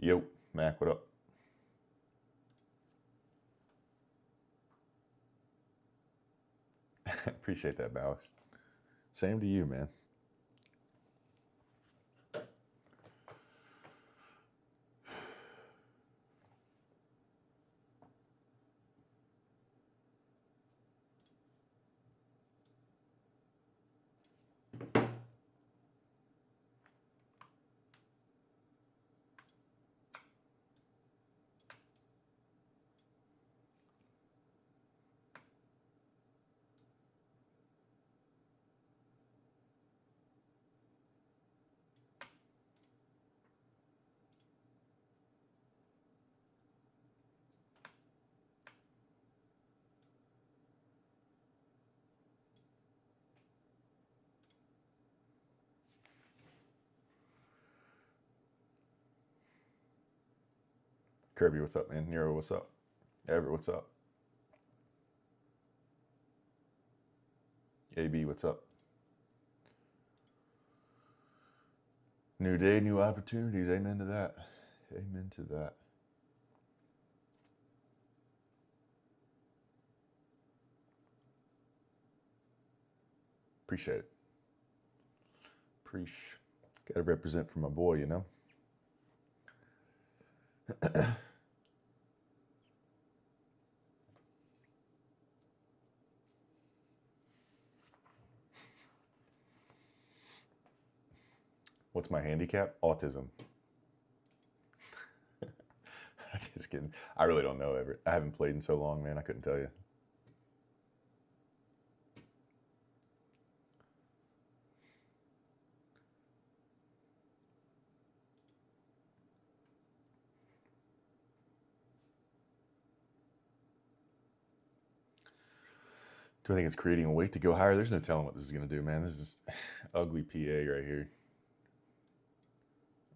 Yo, Mac, what up? Appreciate that, Ballas. Same to you, man. Kirby, what's up, man? Nero, what's up? Everett, what's up? AB, what's up? New day, new opportunities. Amen to that. Amen to that. Appreciate it. Gotta represent for my boy, you know? What's my handicap? Autism. Just kidding. I really don't know, Everett. I haven't played in so long, man. I couldn't tell you. Do I think it's creating a weight to go higher? There's no telling what this is going to do, man. This is ugly PA right here.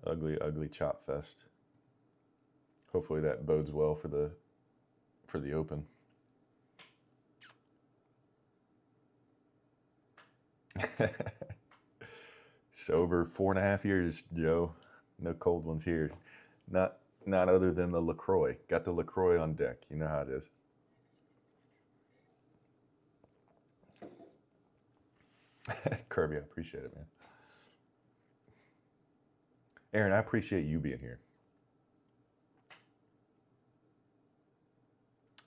Ugly, ugly chop fest. Hopefully that bodes well for the Open. Sober 4.5 years, Joe. No cold ones here. Not other than the LaCroix. Got the LaCroix on deck. You know how it is. Kirby, I appreciate it, man. Aaron, I appreciate you being here.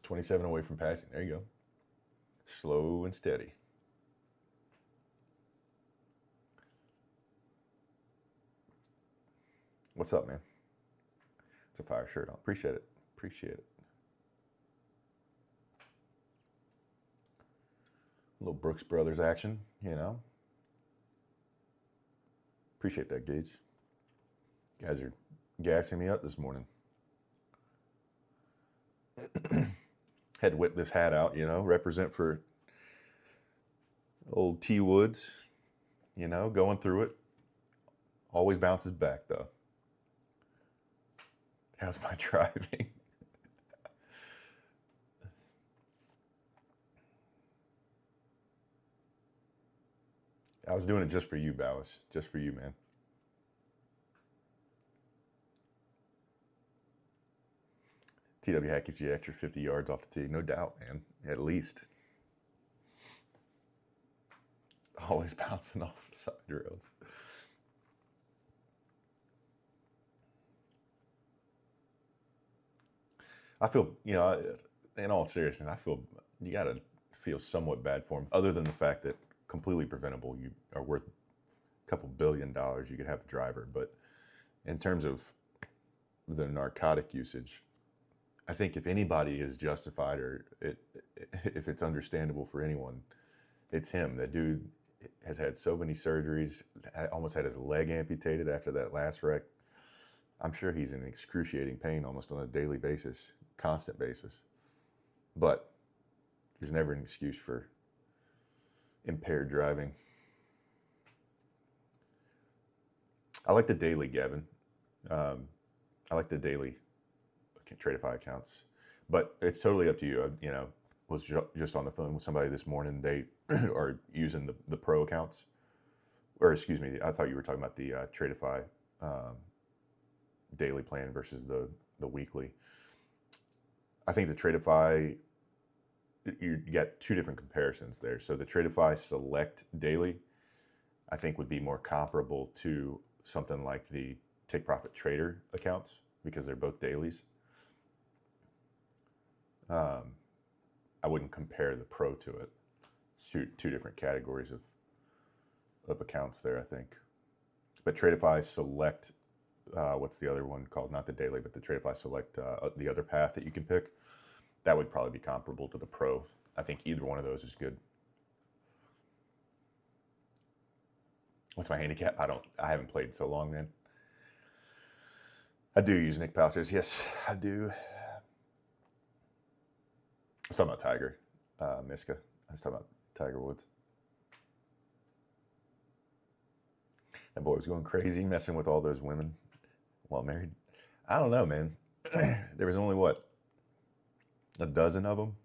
27 away from passing. There you go. Slow and steady. What's up, man? It's a fire shirt on. Appreciate it. Appreciate it. A little Brooks Brothers action, you know. Appreciate that, Gage. You guys are gassing me up this morning. Had to whip this hat out, you know, represent for old T Woods, you know, going through it. Always bounces back, though. How's my driving? I was doing it just for you, Ballas. Just for you, man. TW Hack gives you extra 50 yards off the tee. No doubt, man. At least. Always bouncing off the side rails. I feel, you know, in all seriousness, I feel you got to feel somewhat bad for him, other than the fact that completely preventable, you are worth a couple $1 billion. You could have a driver. But in terms of the narcotic usage, I think if anybody is justified or if it's understandable for anyone, it's him. That dude has had so many surgeries, almost had his leg amputated after that last wreck. I'm sure he's in excruciating pain almost on a daily basis, constant basis. But there's never an excuse for impaired driving. I like the daily, Gavin. I like the daily Tradeify accounts, but it's totally up to you. You know, was just on the phone with somebody this morning. They are using the pro accounts, or excuse me, I thought you were talking about the Tradeify daily plan versus the weekly. I think the Tradeify, you get two different comparisons there. So the Tradeify Select Daily, I think would be more comparable to something like the Take Profit Trader accounts because they're both dailies. I wouldn't compare the Pro to it. It's two different categories of accounts there, I think. But Tradeify Select, what's the other one called? Not the daily, but the Tradeify Select, the other path that you can pick. That would probably be comparable to the Pro. I think either one of those is good. What's my handicap? I haven't played in so long, man. I do use Nick Palters. Yes, I do. I was talking about Tiger, Miska. I was talking about Tiger Woods. That boy was going crazy, messing with all those women while married. I don't know, man. There was only, what, a dozen of them?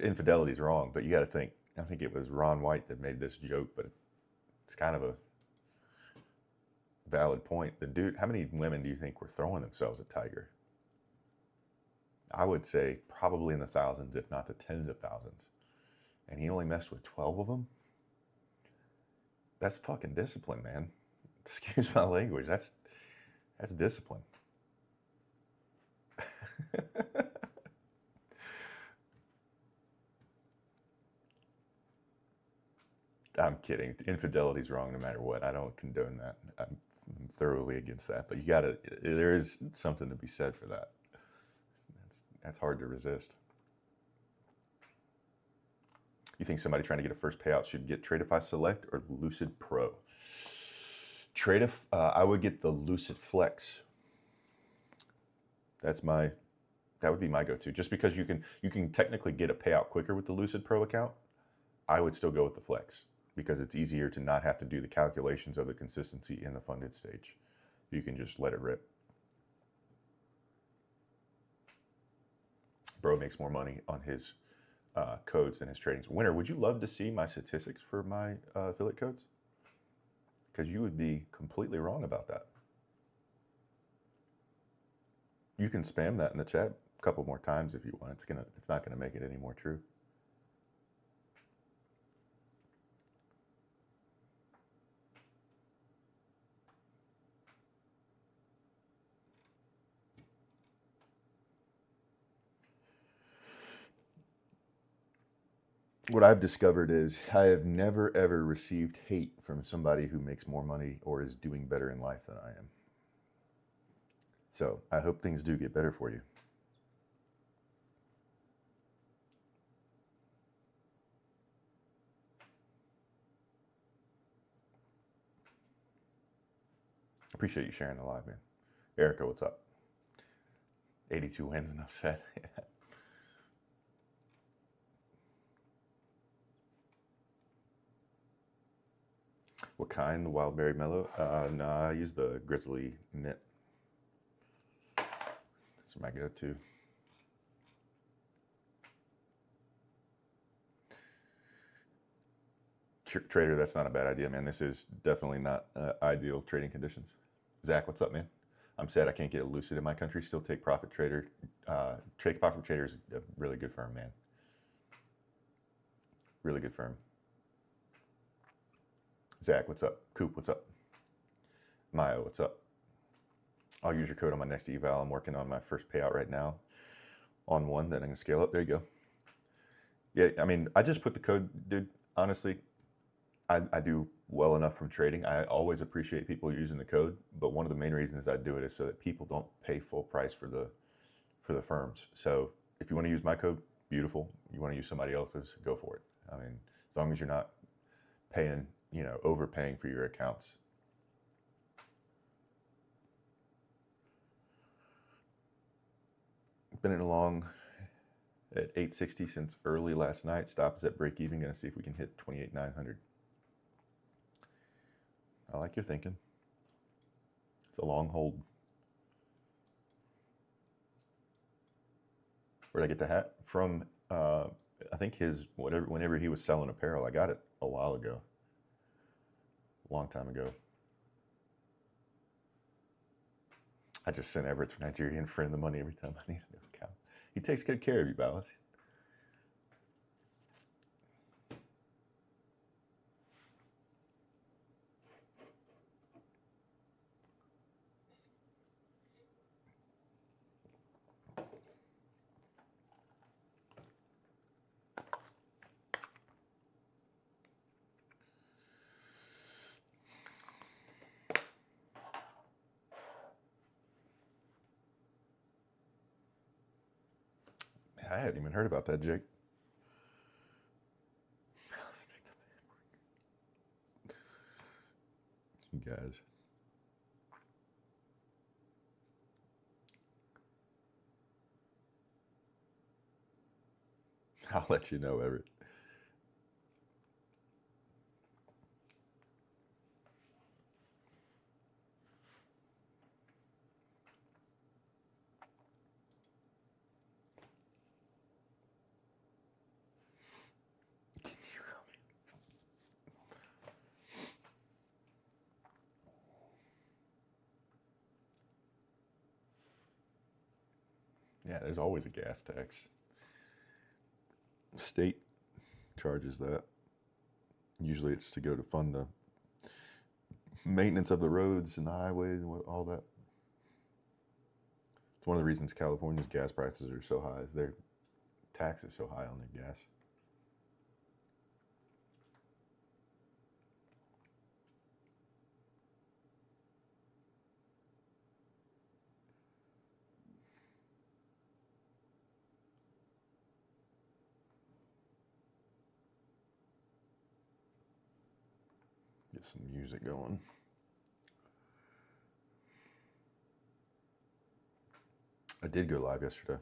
Infidelity's wrong, but you got to think. I think it was Ron White that made this joke, but it's kind of a valid point. The dude, how many women do you think were throwing themselves at Tiger? I would say probably in the thousands, if not the tens of thousands. And he only messed with 12 of them? That's fucking discipline, man. Excuse my language. That's discipline. I'm kidding. Infidelity's wrong no matter what. I don't condone that. I'm thoroughly against that. But there is something to be said for that. That's hard to resist. You think somebody trying to get a first payout should get Tradeify Select or Lucid Pro? I would get the Lucid Flex. That would be my go-to. Just because you can technically get a payout quicker with the Lucid Pro account, I would still go with the Flex because it's easier to not have to do the calculations of the consistency in the funded stage. You can just let it rip. Bro makes more money on his codes than his tradings. Winner, would you love to see my statistics for my affiliate codes? Because you would be completely wrong about that. You can spam that in the chat a couple more times if you want. It's not gonna make it any more true. What I've discovered is I have never ever received hate from somebody who makes more money or is doing better in life than I am. So I hope things do get better for you. Appreciate you sharing the live, man. Erica, what's up? 82 wins, enough said. What kind? The Wild Berry Mellow? No, I use the Grizzly Knit. That's my go-to. Trader, that's not a bad idea, man. This is definitely not ideal trading conditions. Zach, what's up, man? I'm sad I can't get a Lucid in my country. Still Take Profit Trader. Take Profit Trader is a really good firm, man. Really good firm. Zach, what's up? Coop, what's up? Maya, what's up? I'll use your code on my next eval. I'm working on my first payout right now on one that I can scale up. There you go. Yeah, I mean, I just put the code, dude. Honestly, I do well enough from trading. I always appreciate people using the code, but one of the main reasons I do it is so that people don't pay full price for the firms. So if you want to use my code, beautiful. You want to use somebody else's, go for it. I mean, as long as you're not paying, overpaying for your accounts. Been in along at 860 since early last night. Stop is at break even. Gonna see if we can hit 28,900. I like your thinking. It's a long hold. Where'd I get the hat? From, I think whenever he was selling apparel. I got it a while ago. A long time ago. I just sent Everett's Nigerian friend the money every time I need a new account. He takes good care of you, Ballas. I hadn't even heard about that, Jake. You guys. I'll let you know, Everett. Yeah, there's always a gas tax. State charges that. Usually it's to go to fund the maintenance of the roads and the highways and all that. It's one of the reasons California's gas prices are so high, is their tax is so high on their gas. Get some music going. I did go live yesterday.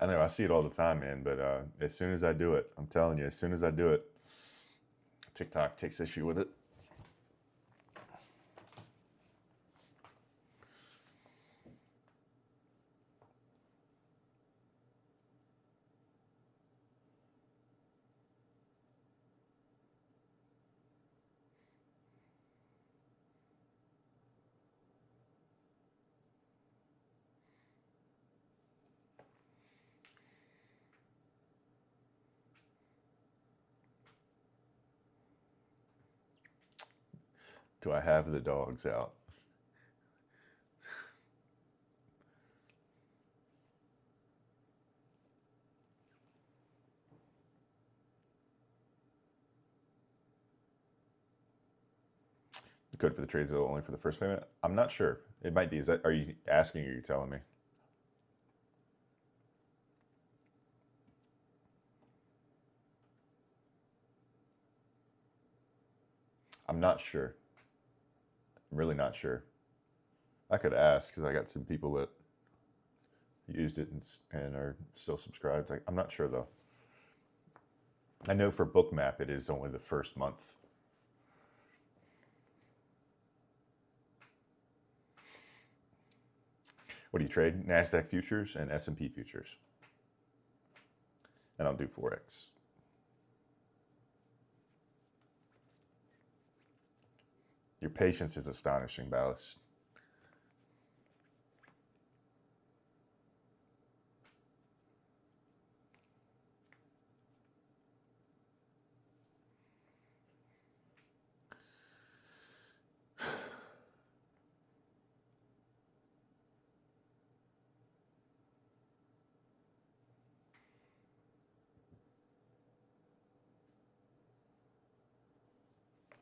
I know, I see it all the time, man, but as soon as I do it, I'm telling you, as soon as I do it, TikTok takes issue with it. Do I have the dogs out? The code for the trades is only for the first payment? I'm not sure. It might be. Is that? Are you asking or are you telling me? I'm not sure. I'm really not sure. I could ask because I got some people that used it and are still subscribed. I'm not sure though. I know for Bookmap it is only the first month. What do you trade? NASDAQ futures and S&P futures. And I'll do Forex. Your patience is astonishing, Ballas.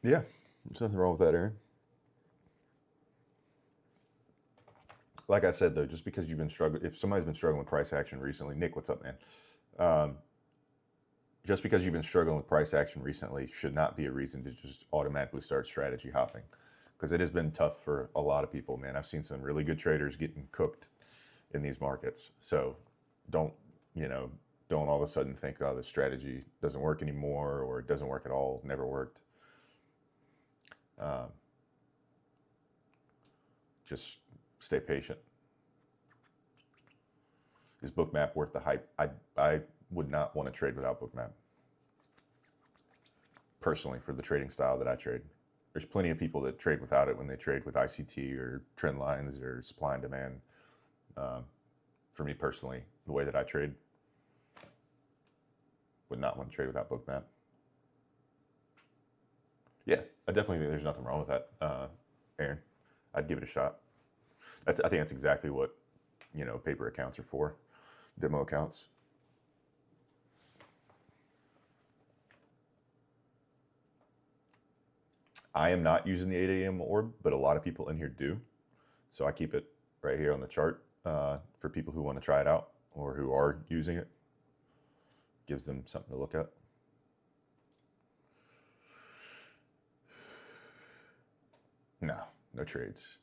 Yeah, there's nothing wrong with that, Aaron. Like I said, though, just because you've been struggling, if somebody's been struggling with price action recently, Nick, what's up, man? Just because you've been struggling with price action recently should not be a reason to just automatically start strategy hopping, because it has been tough for a lot of people, man. I've seen some really good traders getting cooked in these markets. So don't, don't all of a sudden think, oh, the strategy doesn't work anymore, or it doesn't work at all, never worked. Just stay patient. Is Bookmap worth the hype? I would not want to trade without Bookmap. Personally, for the trading style that I trade. There's plenty of people that trade without it when they trade with ICT or trend lines or supply and demand. For me personally, the way that I trade, would not want to trade without Bookmap. Yeah, I definitely think there's nothing wrong with that, Aaron. I'd give it a shot. I think that's exactly what, paper accounts are for, demo accounts. I am not using the 8 a.m. orb, but a lot of people in here do. So I keep it right here on the chart for people who want to try it out or who are using it. Gives them something to look at. No trades.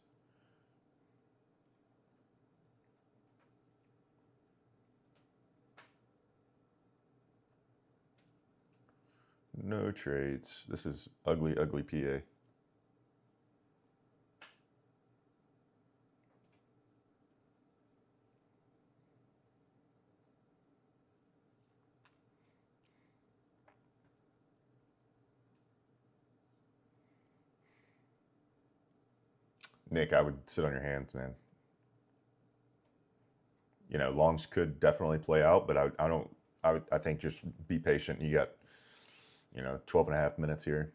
No trades. This is ugly, ugly PA. Nick, I would sit on your hands, man. Longs could definitely play out, but I think just be patient. You got, 12 and a half minutes here.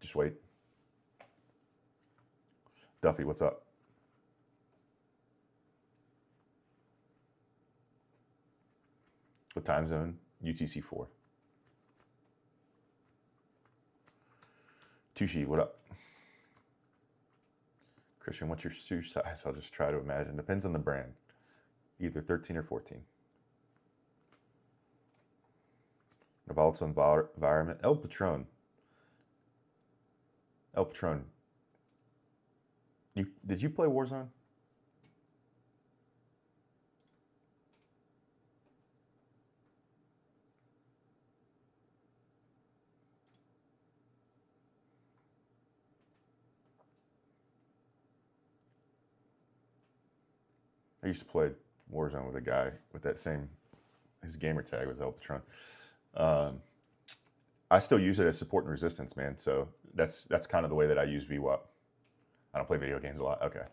Just wait. Duffy, what's up? What time zone? UTC 4. Tushi, what up? Christian, what's your shoe size? I'll just try to imagine. Depends on the brand. Either 13 or 14. A volatile environment. El Patron. Did you play Warzone? I used to play Warzone with a guy with that same, his gamer tag was El Patron. I still use it as support and resistance, man. So that's kind of the way that I use VWAP. I don't play video games a lot. Okay.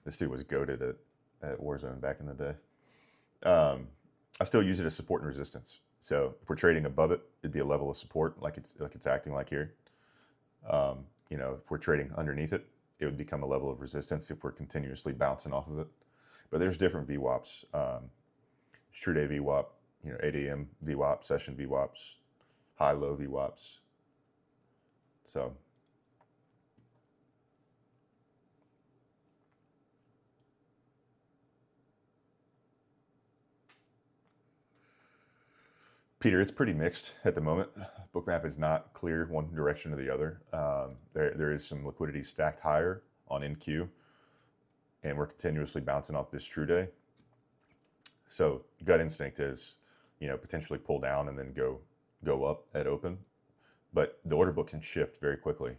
This dude was goated at Warzone back in the day. I still use it as support and resistance. So if we're trading above it, it'd be a level of support, like it's acting like here. If we're trading underneath it, it would become a level of resistance if we're continuously bouncing off of it. But there's different VWAPs. True day VWAP, 8 a.m. VWAP, session VWAPs, high-low VWAPs. So Peter, it's pretty mixed at the moment. Bookmap is not clear one direction or the other. There is some liquidity stacked higher on NQ, and we're continuously bouncing off this true day. So gut instinct is, potentially pull down and then go up at open. But the order book can shift very quickly.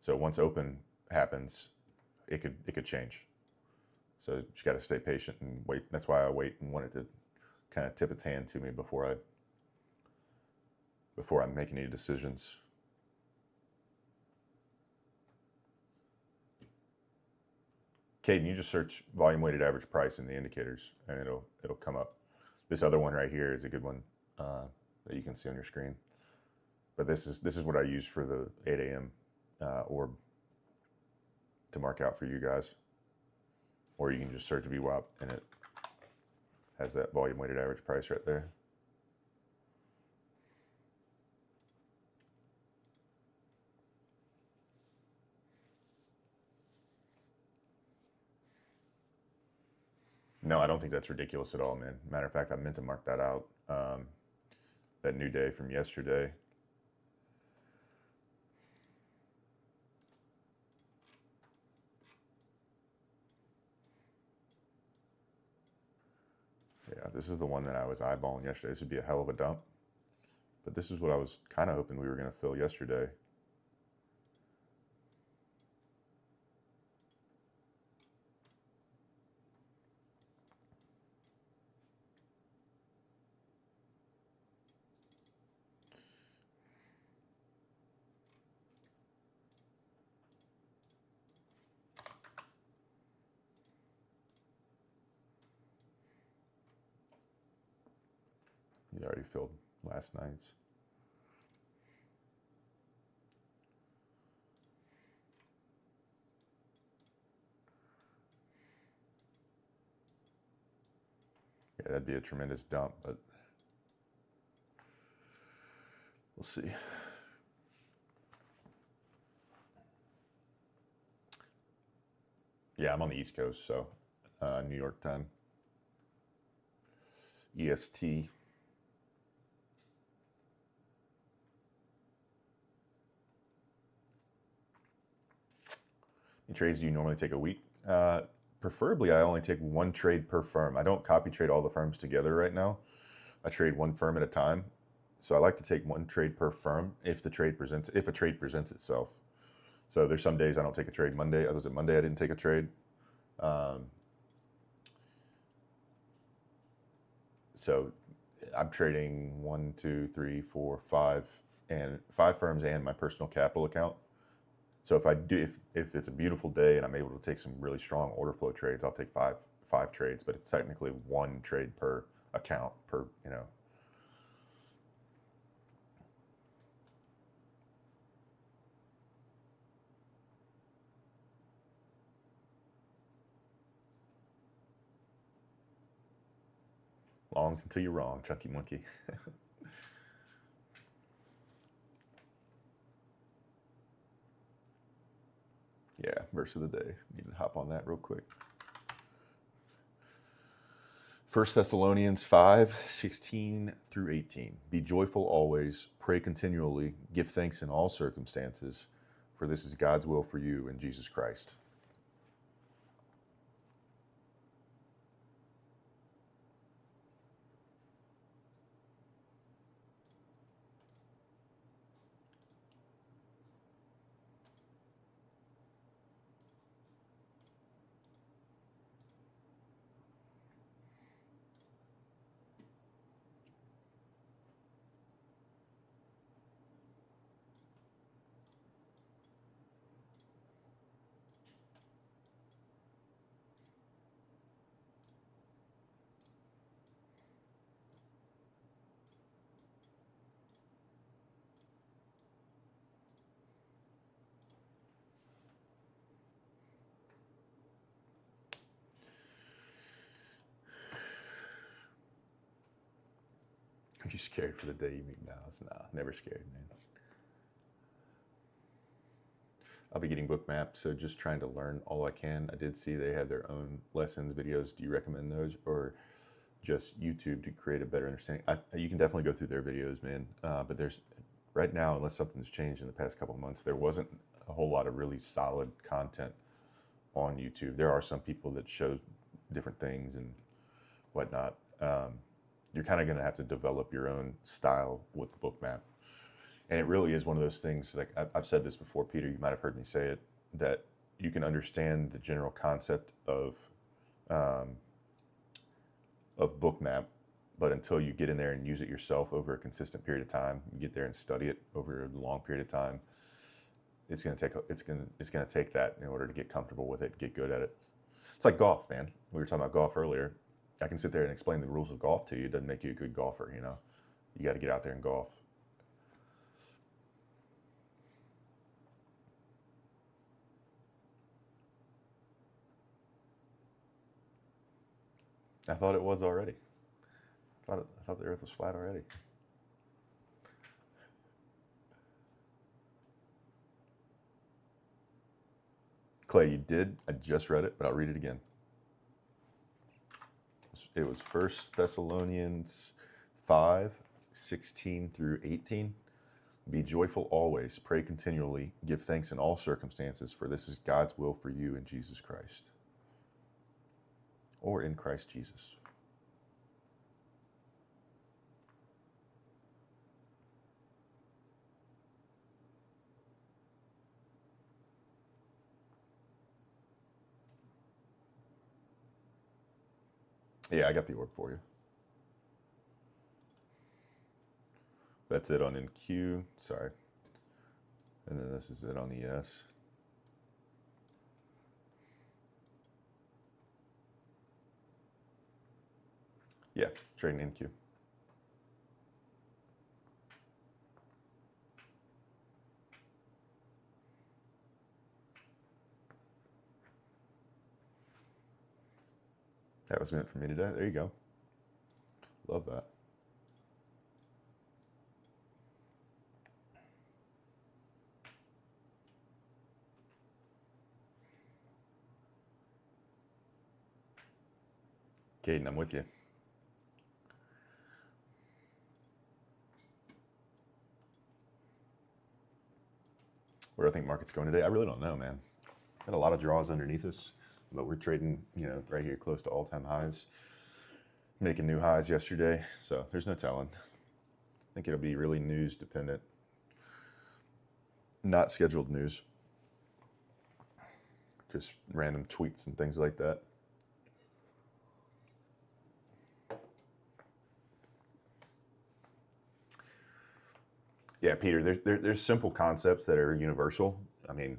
So once open happens, it could change. So you just got to stay patient and wait. That's why I wait and want it to kind of tip its hand to me before I make any decisions. Caden, you just search volume weighted average price in the indicators and it'll come up. This other one right here is a good one that you can see on your screen. But this is what I use for the 8 a.m. Orb to mark out for you guys. Or you can just search VWAP and it has that volume weighted average price right there. No, I don't think that's ridiculous at all, man. Matter of fact, I meant to mark that out. That new day from yesterday. Yeah, this is the one that I was eyeballing yesterday. This would be a hell of a dump. But this is what I was kind of hoping we were going to fill yesterday. You already filled last night's. Yeah, that'd be a tremendous dump, but we'll see. Yeah, I'm on the East Coast, so New York time. EST. Any trades do you normally take a week? Preferably, I only take one trade per firm. I don't copy trade all the firms together right now. I trade one firm at a time. So I like to take one trade per firm if a trade presents itself. So there's some days I don't take a trade Monday. Others, Monday I didn't take a trade. So I'm trading 1, 2, 3, 4, 5, and 5 firms and my personal capital account. So if it's a beautiful day and I'm able to take some really strong order flow trades, I'll take five trades, but it's technically one trade per account per, you know. Longs until you're wrong, Chunky Monkey. Yeah, verse of the day. Need to hop on that real quick. 1 Thessalonians 5:16-18. Be joyful always, pray continually, give thanks in all circumstances, for this is God's will for you in Jesus Christ. Are you scared for the day you meet Dallas? Nah, never scared, man. I'll be getting Bookmap, so just trying to learn all I can. I did see they have their own lessons videos. Do you recommend those, or just YouTube to create a better understanding? You can definitely go through their videos, man. But there's right now, unless something's changed in the past couple of months, there wasn't a whole lot of really solid content on YouTube. There are some people that show different things and whatnot. You're kind of going to have to develop your own style with Bookmap. And it really is one of those things, like I've said this before, Peter, you might have heard me say it, that you can understand the general concept of Bookmap, but until you get in there and use it yourself over a consistent period of time, you get there and study it over a long period of time, it's going to take that in order to get comfortable with it, get good at it. It's like golf, man. We were talking about golf earlier. I can sit there and explain the rules of golf to you. It doesn't make you a good golfer, you know. You got to get out there and golf. I thought it was already. I thought the Earth was flat already. Clay, you did. I just read it, but I'll read it again. It was 1 Thessalonians 5:16 through 18. Be joyful always, pray continually, give thanks in all circumstances, for this is God's will for you in Jesus Christ. Or in Christ Jesus. Yeah, I got the orb for you. That's it on NQ. Sorry. And then this is it on ES. Yeah, trading NQ. That was meant for me today. There you go. Love that. Caden, I'm with you. Where do I think market's going today? I really don't know, man. Got a lot of draws underneath us, but we're trading, right here close to all-time highs. Making new highs yesterday, so there's no telling. I think it'll be really news dependent. Not scheduled news. Just random tweets and things like that. Yeah, Peter, there's simple concepts that are universal. I mean,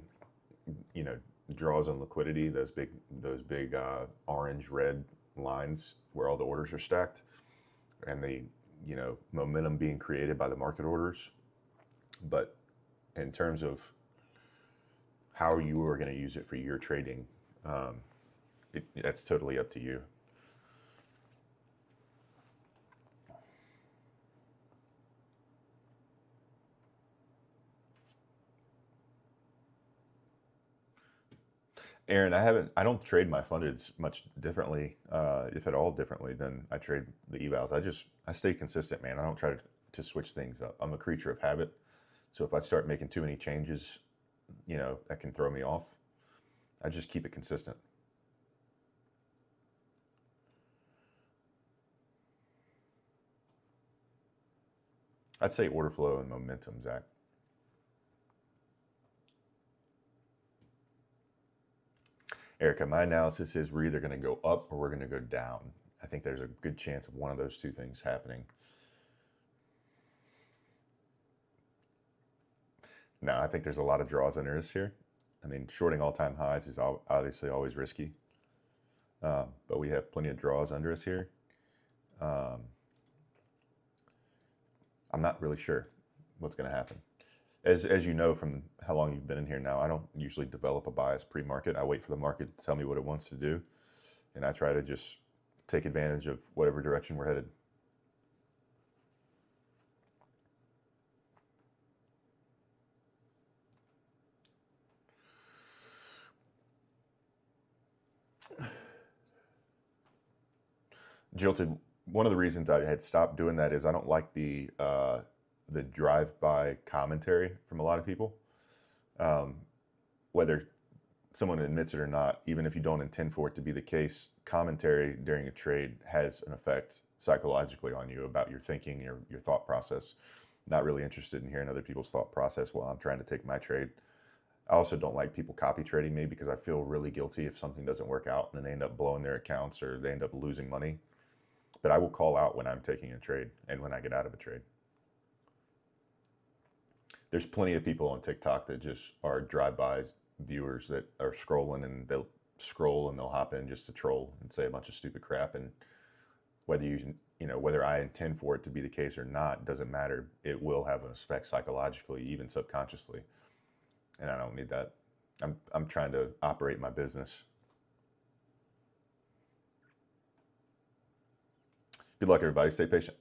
draws on liquidity, those big orange, red lines where all the orders are stacked, and the momentum being created by the market orders. But in terms of how you are going to use it for your trading, that's totally up to you. Aaron, I don't trade my fundeds much differently, if at all differently than I trade the evals. I stay consistent, man. I don't try to switch things up. I'm a creature of habit. So if I start making too many changes, that can throw me off. I just keep it consistent. I'd say order flow and momentum, Zach. Erica, my analysis is we're either going to go up or we're going to go down. I think there's a good chance of one of those two things happening. No, I think there's a lot of draws under us here. I mean, shorting all-time highs is obviously always risky, but we have plenty of draws under us here. I'm not really sure what's going to happen. As you know from how long you've been in here now, I don't usually develop a bias pre-market. I wait for the market to tell me what it wants to do, and I try to just take advantage of whatever direction we're headed. Jilted, one of the reasons I had stopped doing that is I don't like the drive-by commentary from a lot of people. Whether someone admits it or not, even if you don't intend for it to be the case, commentary during a trade has an effect psychologically on you about your thinking, your thought process. Not really interested in hearing other people's thought process while I'm trying to take my trade. I also don't like people copy trading me because I feel really guilty if something doesn't work out and then they end up blowing their accounts or they end up losing money. But I will call out when I'm taking a trade and when I get out of a trade. There's plenty of people on TikTok that just are drive-by viewers that are scrolling, and they'll scroll and they'll hop in just to troll and say a bunch of stupid crap. And whether I intend for it to be the case or not doesn't matter. It will have an effect psychologically, even subconsciously. And I don't need that. I'm trying to operate my business. Good luck, everybody. Stay patient.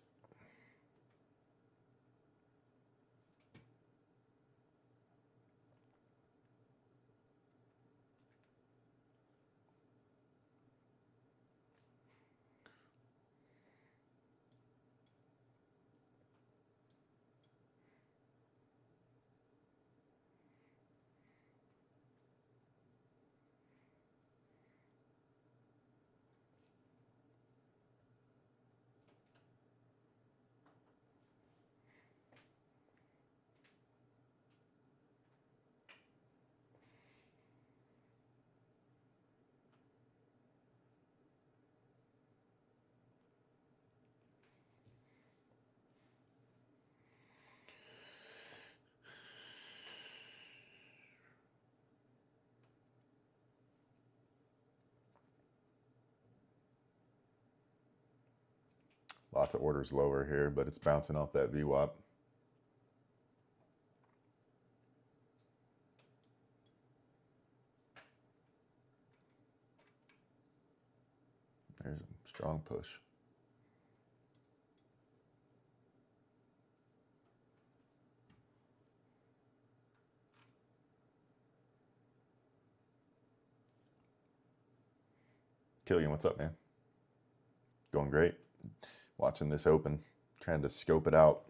Lots of orders lower here, but it's bouncing off that VWAP. There's a strong push. Killian, what's up, man? Going great. Watching this open, trying to scope it out.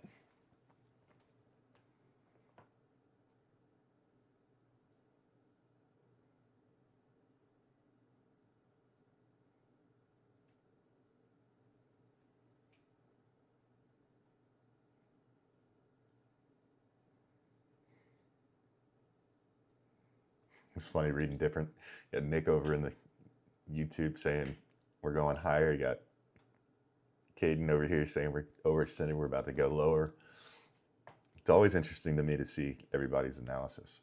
It's funny reading different. You got Nick over in the YouTube saying we're going higher. You got Caden over here saying we're overextended, we're about to go lower. It's always interesting to me to see everybody's analysis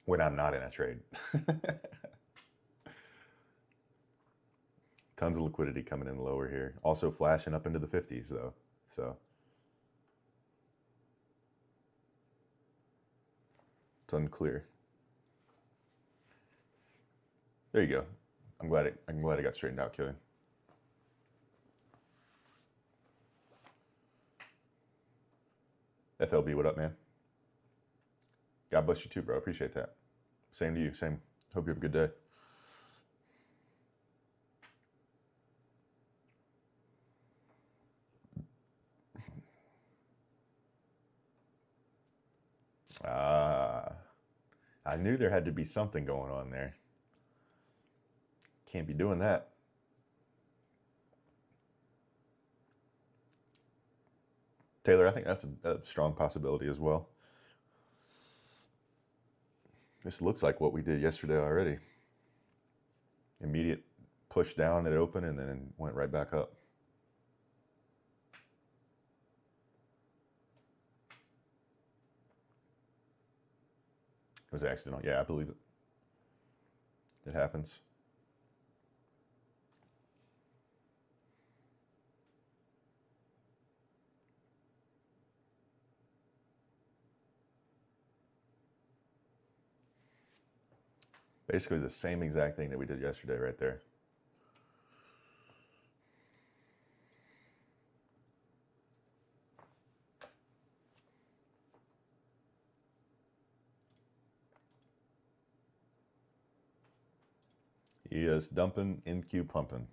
when I'm not in a trade. Tons of liquidity coming in lower here. Also flashing up into the 50s though. So it's unclear. There you go. I'm glad it got straightened out, Killian. FLB, what up, man? God bless you too, bro. Appreciate that. Same to you. Same. Hope you have a good day. I knew there had to be something going on there. Can't be doing that. Taylor, I think that's a strong possibility as well. This looks like what we did yesterday already. Immediate push down at open and then went right back up. It was accidental. Yeah, I believe it. It happens. Basically the same exact thing that we did yesterday right there. ES dumping, NQ pumping.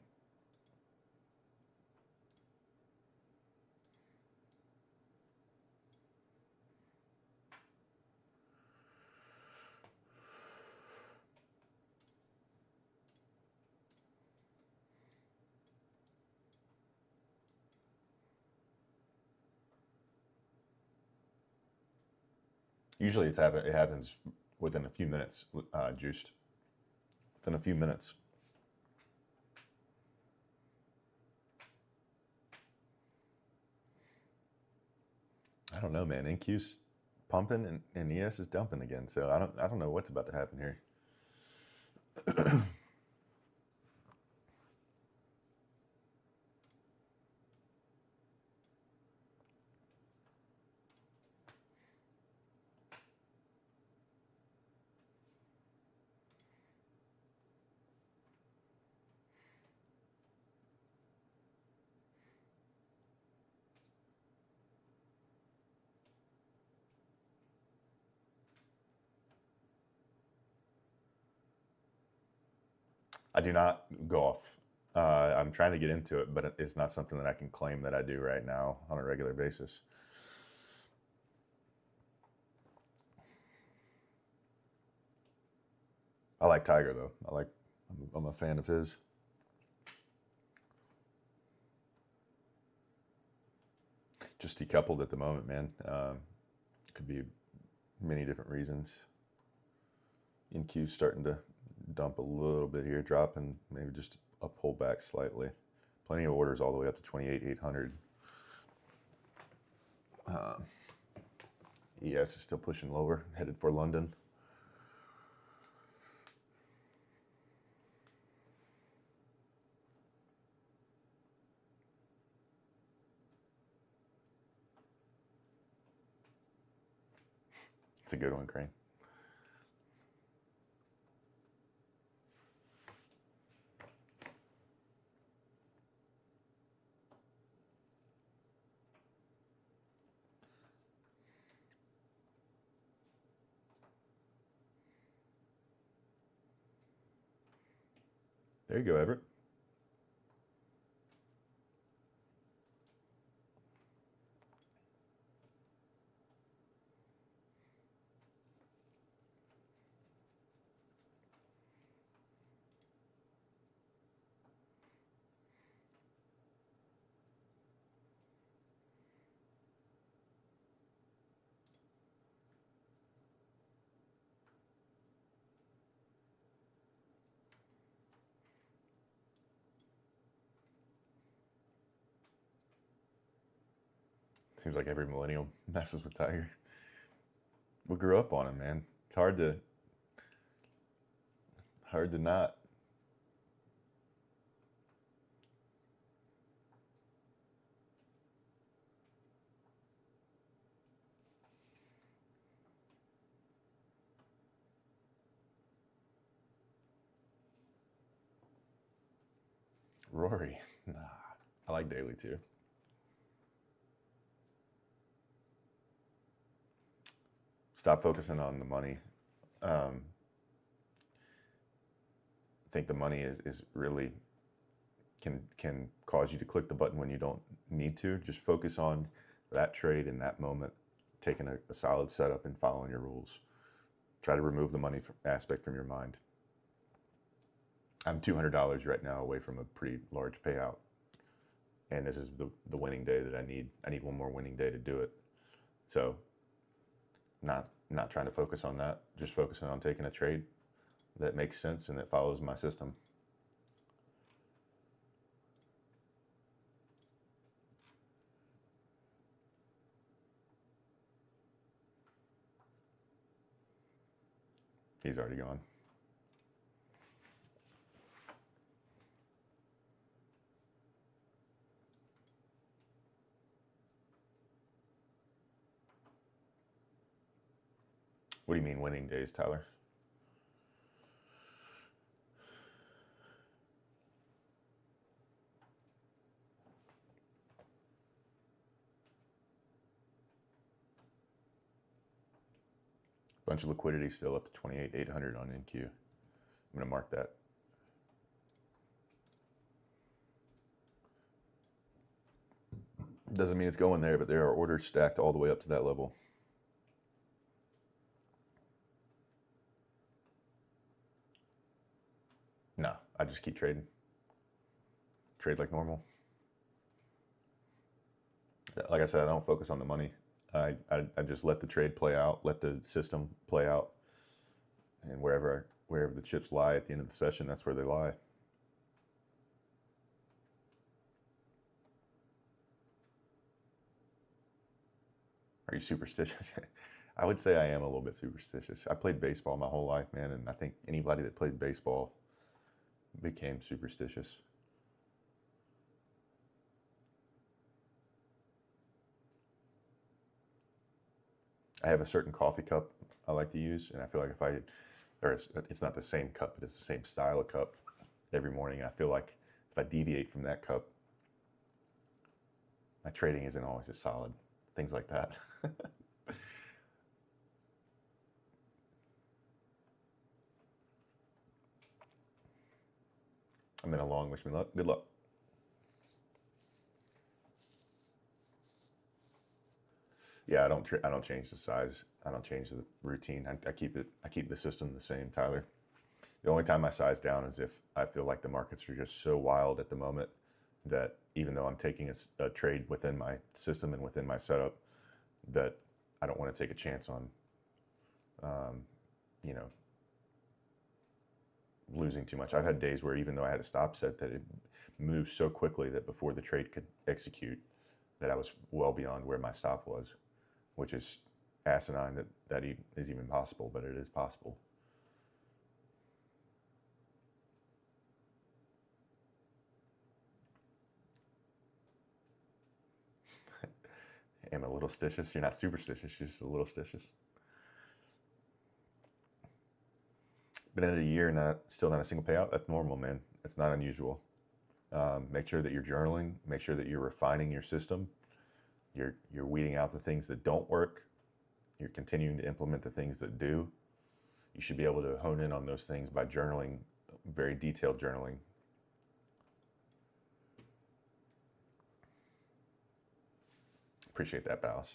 Usually it happens within a few minutes, juiced. Within a few minutes. I don't know, man. NQ's pumping and ES is dumping again. So I don't know what's about to happen here. I do not golf. I'm trying to get into it, but it's not something that I can claim that I do right now on a regular basis. I like Tiger though. I'm a fan of his. Just decoupled at the moment, man. Could be many different reasons. NQ starting to dump a little bit here, dropping maybe just a pullback slightly. Plenty of orders all the way up to 28,800. ES is still pushing lower, headed for London. It's a good one, Crane. There you go, Everett. Seems like every millennial messes with Tiger. We grew up on him, man. It's hard to not. Rory, nah. I like Daly too. Stop focusing on the money. I think the money is really can cause you to click the button when you don't need to. Just focus on that trade in that moment, taking a solid setup and following your rules. Try to remove the money aspect from your mind. I'm $200 right now away from a pretty large payout, and this is the winning day that I need. I need one more winning day to do it. So, not trying to focus on that. Just focusing on taking a trade that makes sense and that follows my system. He's already gone. What do you mean winning days, Tyler? Bunch of liquidity still up to 28,800 on NQ. I'm going to mark that. Doesn't mean it's going there, but there are orders stacked all the way up to that level. No, I just keep trading. Trade like normal. Like I said, I don't focus on the money. I just let the trade play out, let the system play out, and wherever the chips lie at the end of the session, that's where they lie. Are you superstitious? I would say I am a little bit superstitious. I played baseball my whole life, man, and I think anybody that played baseball became superstitious. I have a certain coffee cup I like to use, and I feel like it's not the same cup, but it's the same style of cup every morning. I feel like if I deviate from that cup, my trading isn't always as solid. Things like that. I'm in a long, wish me luck. Good luck. Yeah, I don't change the size. I don't change the routine. I keep the system the same, Tyler. The only time I size down is if I feel like the markets are just so wild at the moment that even though I'm taking a trade within my system and within my setup, that I don't want to take a chance on, you know, losing too much. I've had days where even though I had a stop set, that it moved so quickly that before the trade could execute, that I was well beyond where my stop was, which is asinine that is even possible, but it is possible. Am a little stitious. You're not superstitious. You're just a little stitious. been in it a year and still not a single payout, that's normal, man. It's not unusual. Make sure that you're journaling. Make sure that you're refining your system. You're weeding out the things that don't work. You're continuing to implement the things that do. You should be able to hone in on those things by journaling, very detailed journaling. Appreciate that, Palace.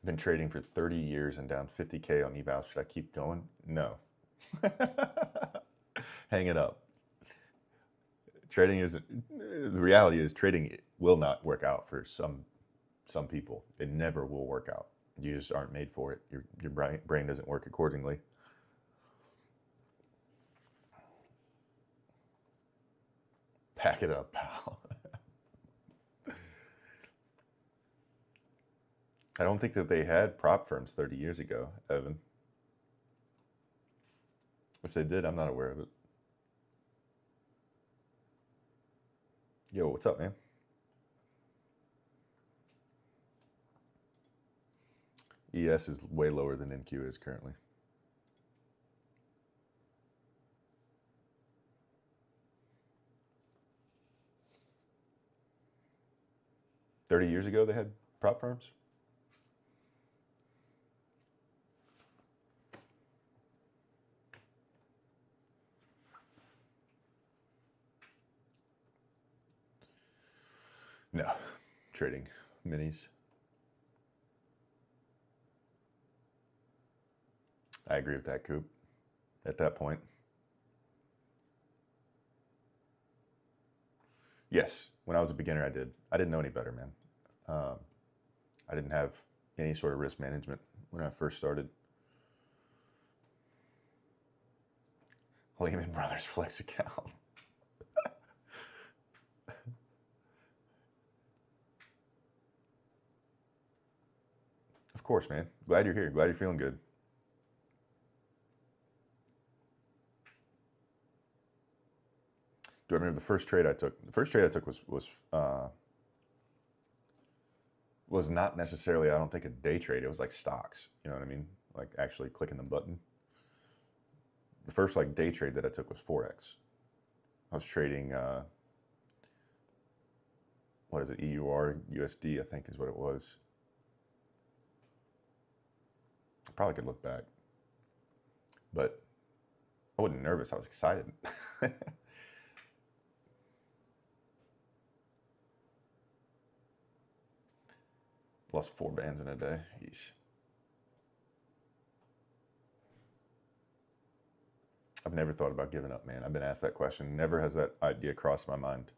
Been trading for 30 years and down 50K on evals. Should I keep going? No. Hang it up. Trading isn't, the reality is trading will not work out for some people. It never will work out. You just aren't made for it. Your brain doesn't work accordingly. Pack it up, pal. I don't think that they had prop firms 30 years ago, Evan. If they did, I'm not aware of it. Yo, what's up, man? ES is way lower than NQ is currently. $30 years ago, they had prop firms? No, trading minis. I agree with that, Coop. At that point. Yes, when I was a beginner, I did. I didn't know any better, man. I didn't have any sort of risk management when I first started. Lehman Brothers Flex account. Of course, man. Glad you're here. Glad you're feeling good. Do I remember the first trade I took? The first trade I took was not necessarily, I don't think, a day trade. It was like stocks. You know what I mean? Like actually clicking the button. The first like day trade that I took was Forex. I was trading, what is it, EUR, USD, I think is what it was. I probably could look back. But I wasn't nervous, I was excited. Lost 4 bands in a day. Yeesh. I've never thought about giving up, man. I've been asked that question. Never has that idea crossed my mind.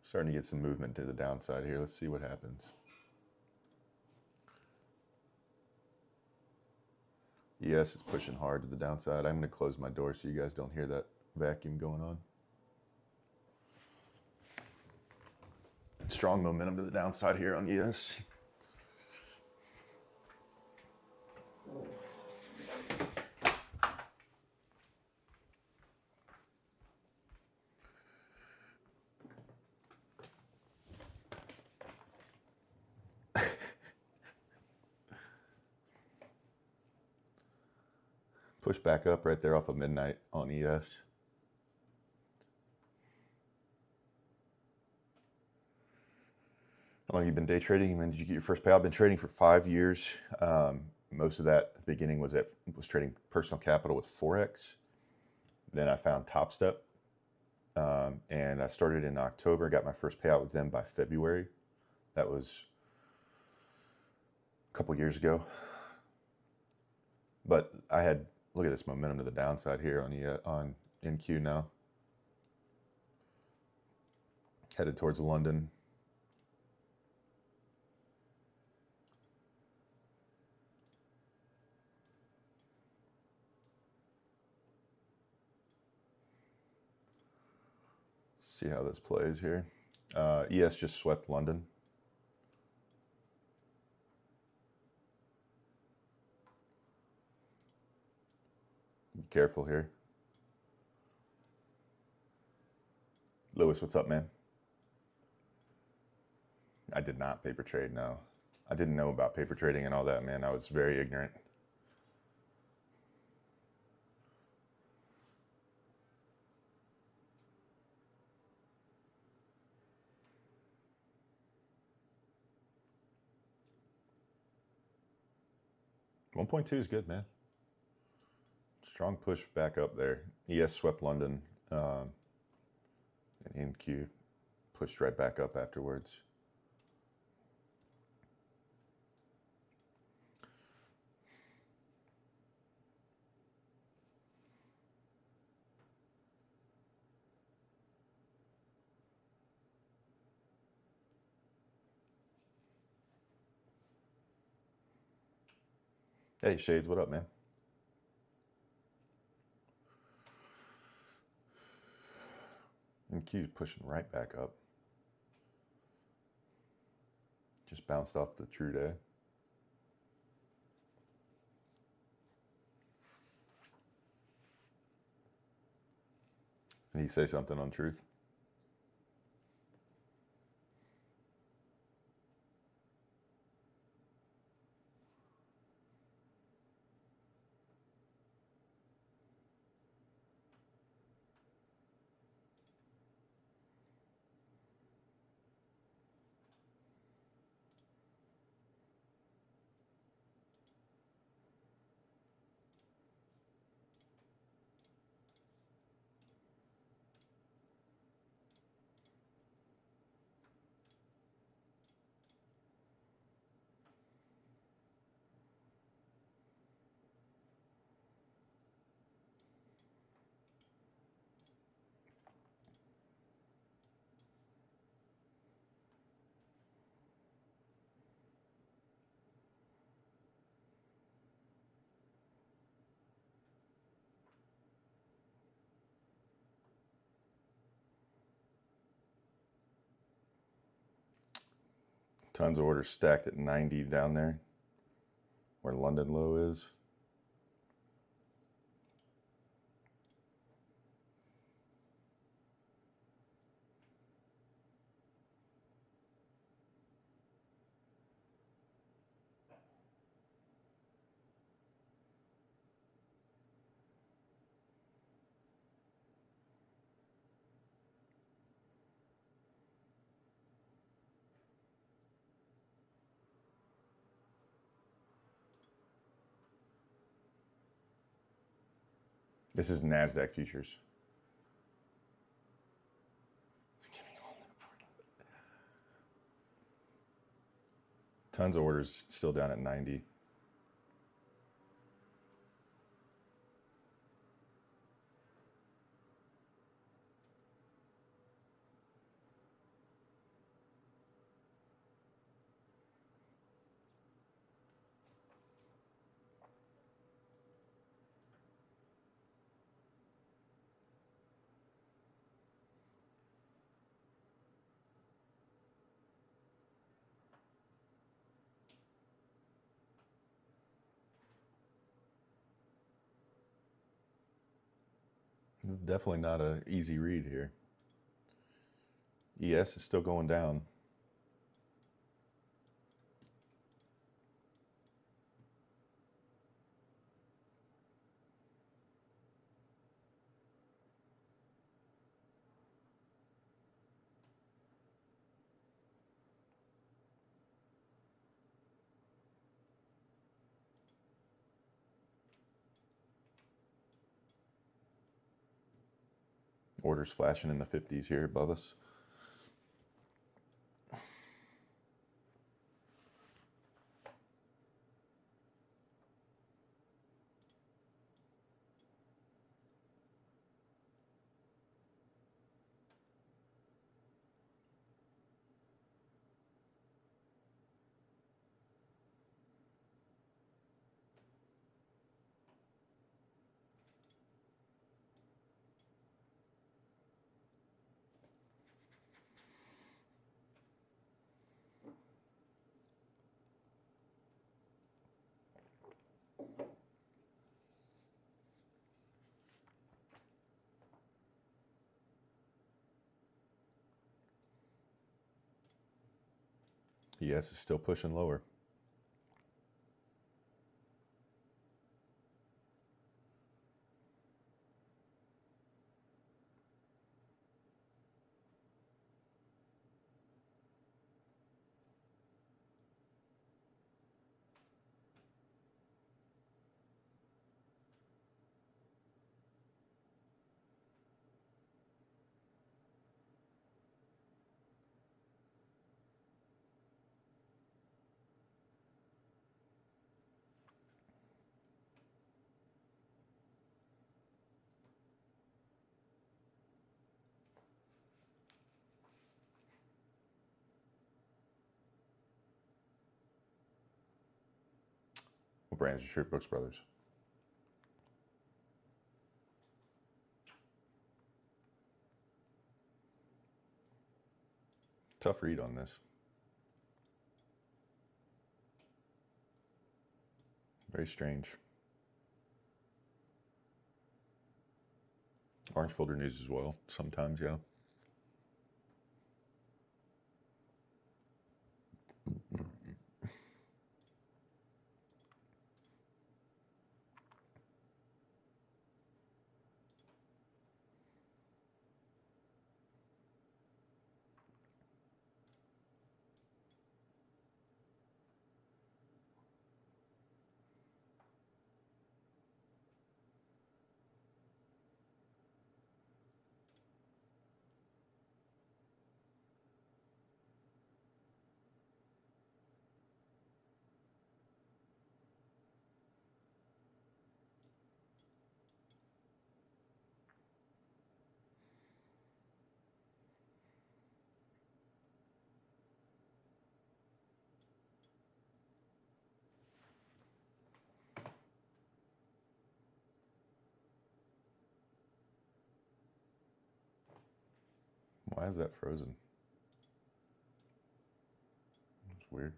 Starting to get some movement to the downside here. Let's see what happens. ES is pushing hard to the downside. I'm going to close my door so you guys don't hear that vacuum going on. Strong momentum to the downside here on ES. Push back up right there off of midnight on ES. How long have you been day trading? When did you get your first payout? I've been trading for 5 years. Most of that at the beginning was trading personal capital with Forex. Then I found Top Step, and I started in October. Got my first payout with them by February. That was a couple years ago. But I had, look at this momentum to the downside here on NQ now. Headed towards London. See how this plays here. ES just swept London. careful here. Lewis, what's up, man? I did not paper trade, no. I didn't know about paper trading and all that, man. I was very ignorant. $1.2 is good, man. Strong push back up there. ES swept London, and NQ pushed right back up afterwards. Hey, Shades, what up, man? NQ's pushing right back up. Just bounced off the true day. Did he say something on truth? Tons of orders stacked at 90 down there, where London low is. This is NASDAQ futures. Tons of orders still down at 90. Definitely not an easy read here. ES is still going down. Orders flashing in the 50s here above us. ES is still pushing lower. What brand's your shirt, Brooks Brothers? Tough read on this. Very strange. Orange folder news as well, sometimes, yeah. Why is that frozen? It's weird.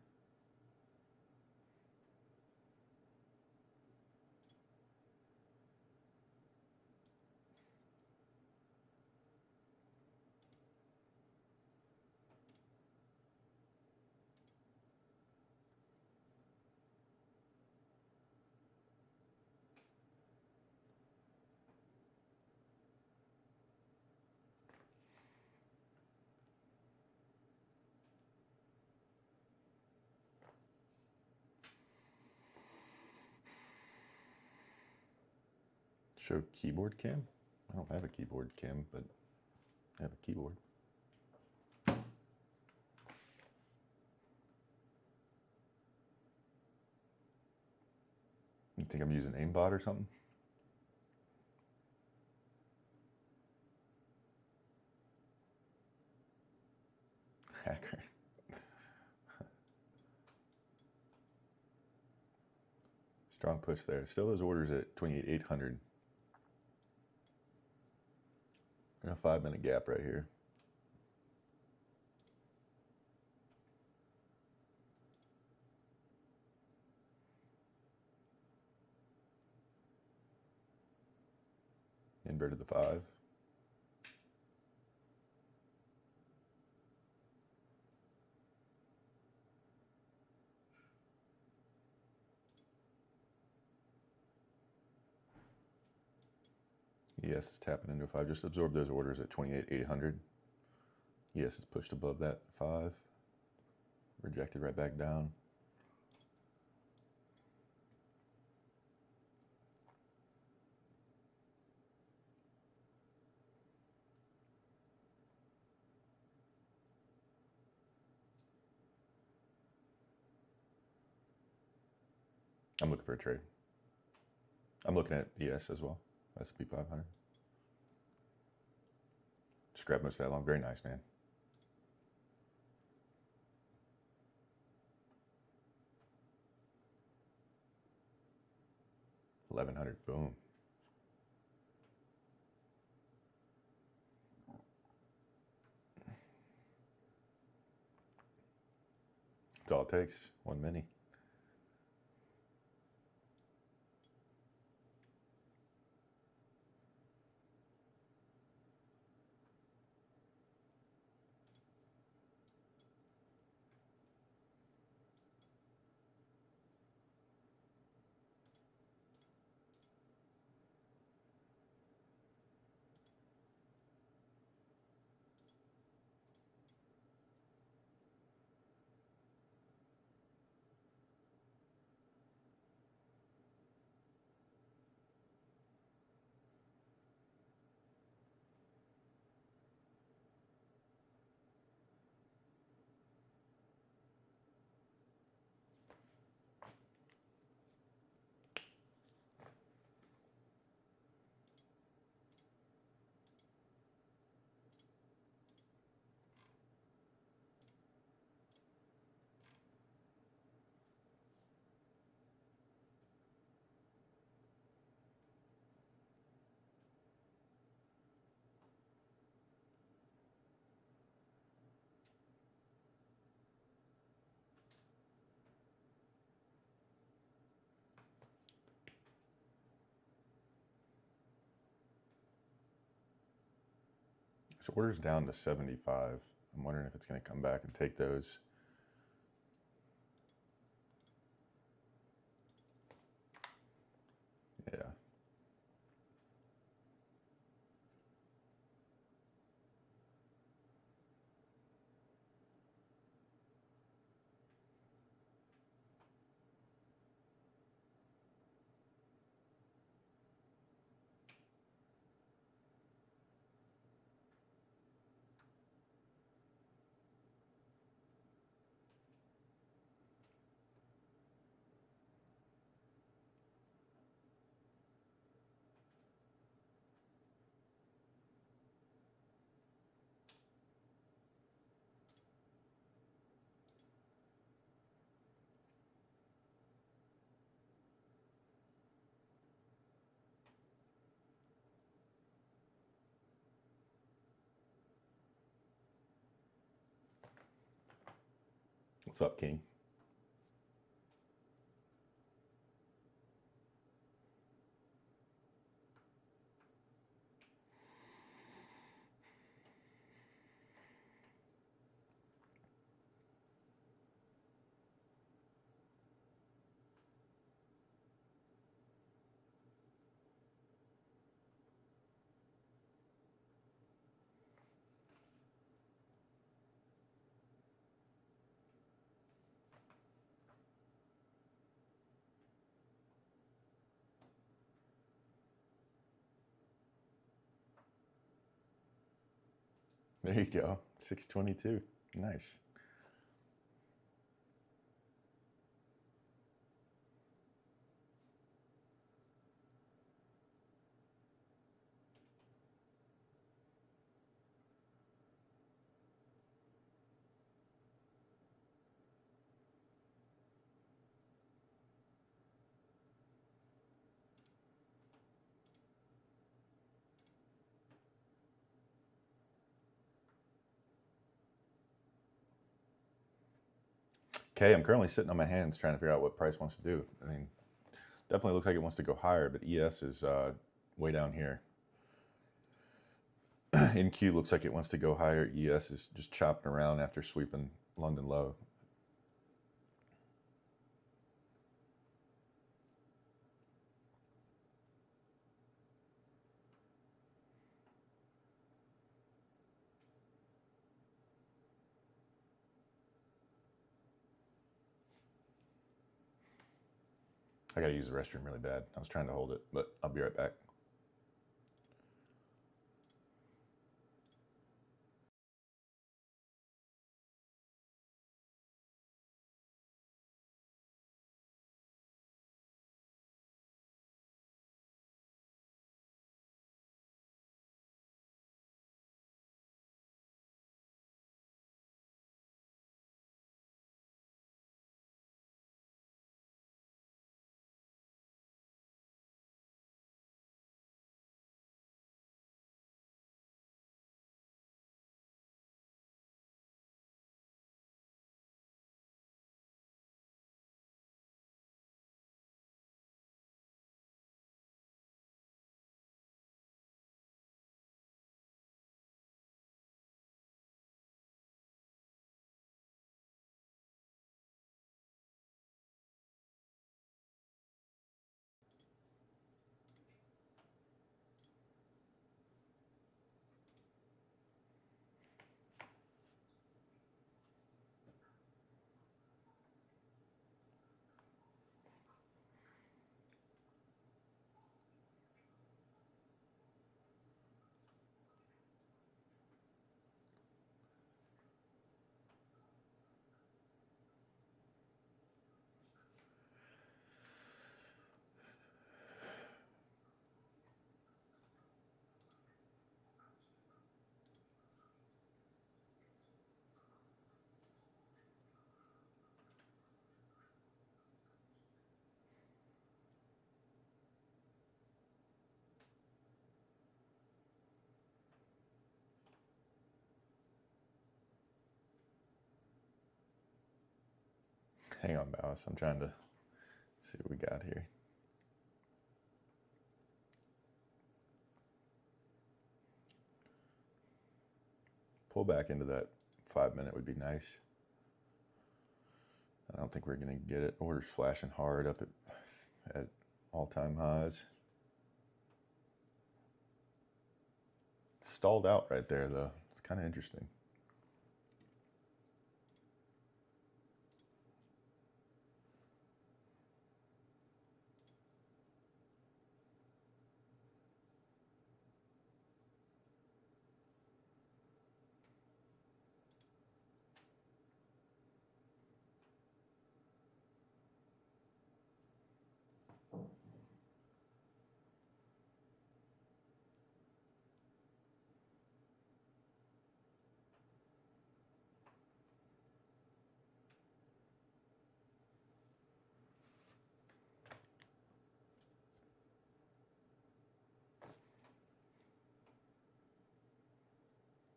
Show keyboard cam? I don't have a keyboard cam, but I have a keyboard. You think I'm using aimbot or something? Hacker. Strong push there. Still those orders at 28,800. And a 5-minute gap right here. Inverted the 5. ES is tapping into a 5. Just absorb those orders at 28,800. ES is pushed above that 5. Rejected right back down. I'm looking for a trade. I'm looking at ES as well. S&P 500. Just grab most of that long. Very nice, man. $1,100. Boom. That's all it takes. One mini. So order's down to 75. I'm wondering if it's going to come back and take those. Yeah. What's up, King? There you go. 622. Nice. Okay, I'm currently sitting on my hands trying to figure out what price wants to do. I mean, definitely looks like it wants to go higher, but ES is way down here. NQ looks like it wants to go higher. ES is just chopping around after sweeping London low. I gotta use the restroom really bad. I was trying to hold it, but I'll be right back. Hang on, Ballas. I'm trying to see what we got here. pull back into that 5-minute would be nice. I don't think we're going to get it. Orders flashing hard up at all-time highs. Stalled out right there, though. It's kind of interesting.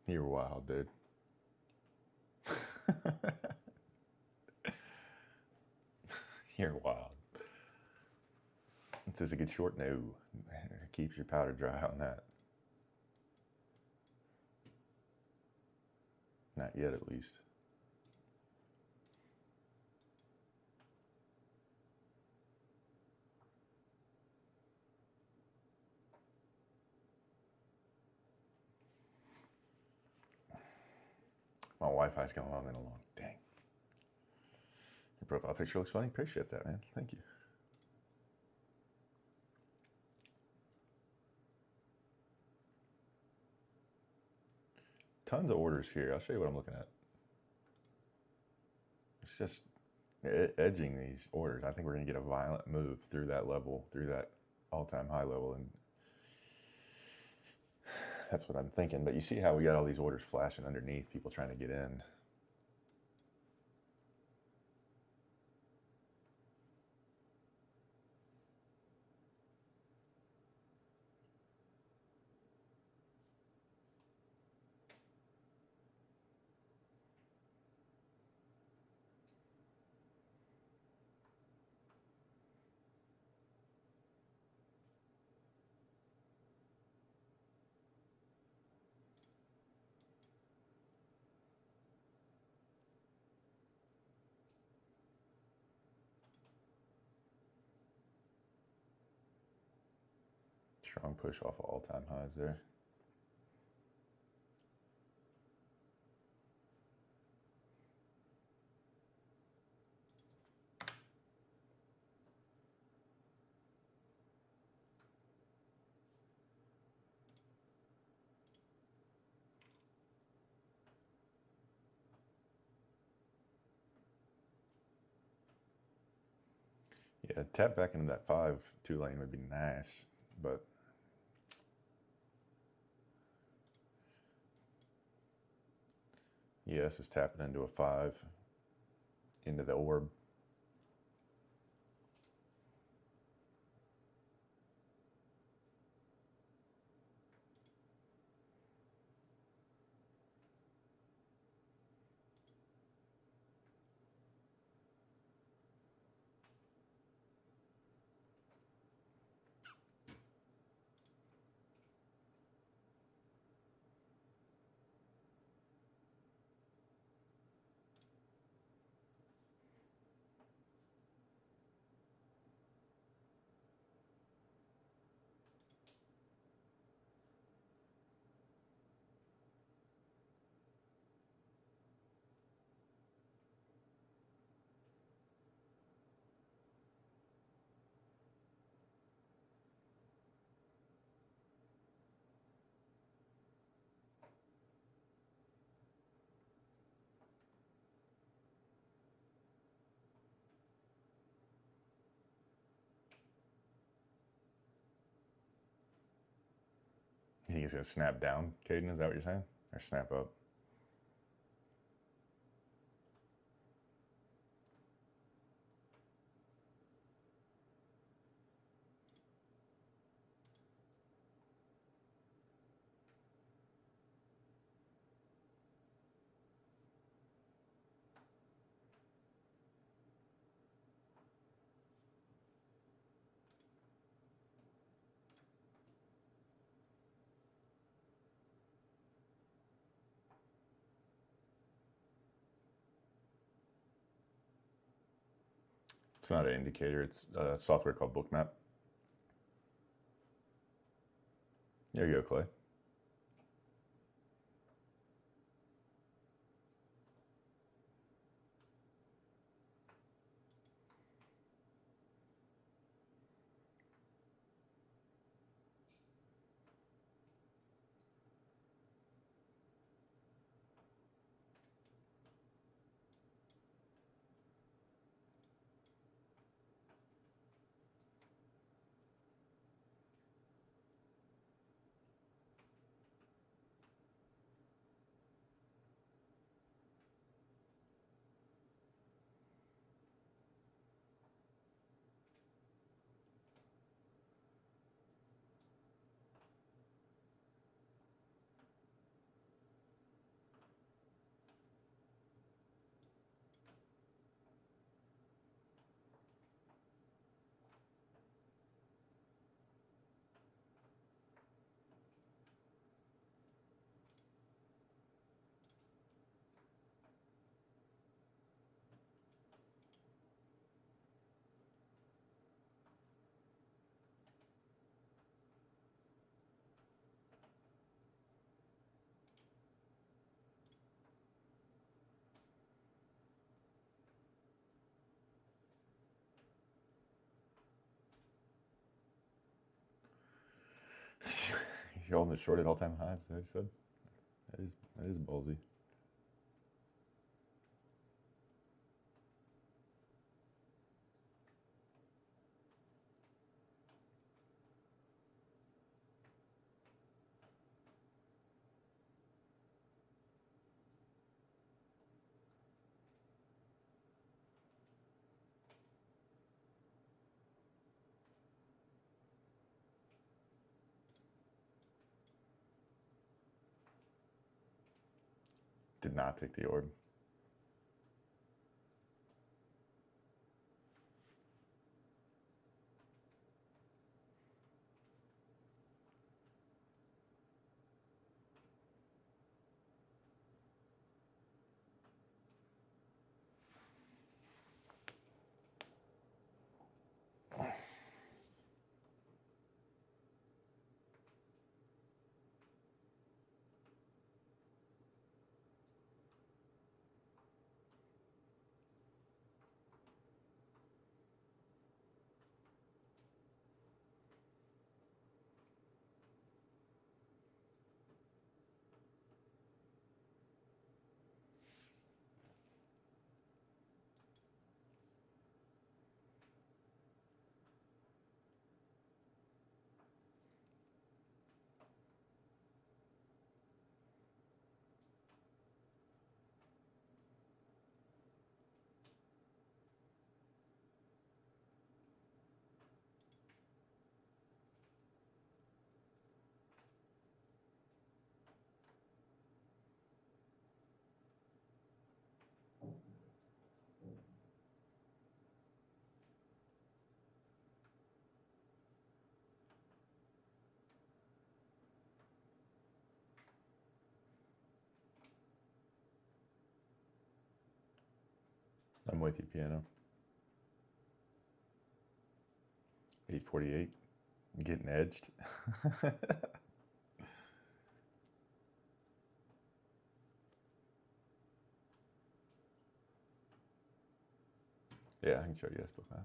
You're wild, dude. You're wild. This is a good short? No. Keeps your powder dry on that. Not yet, at least. My Wi-Fi's going on and along. Dang. Your profile picture looks funny. Appreciate that, man. Thank you. Tons of orders here. I'll show you what I'm looking at. It's just edging these orders. I think we're going to get a violent move through that level, through that all-time high level, and that's what I'm thinking. But you see how we got all these orders flashing underneath, people trying to get in. Strong push off of all-time highs there. Yeah, tap back into that 5-2 lane would be nice, but yes, it's tapping into a 5, into the orb. You think he's going to snap down, Caden? Is that what you're saying? Or snap up? It's not an indicator. It's a software called Bookmap. There you go, Clay. You're holding it short at all-time highs. That he said. That is ballsy. Did not take the orb. I'm with you, piano. 848. Getting edged. Yeah, I can show you this book map.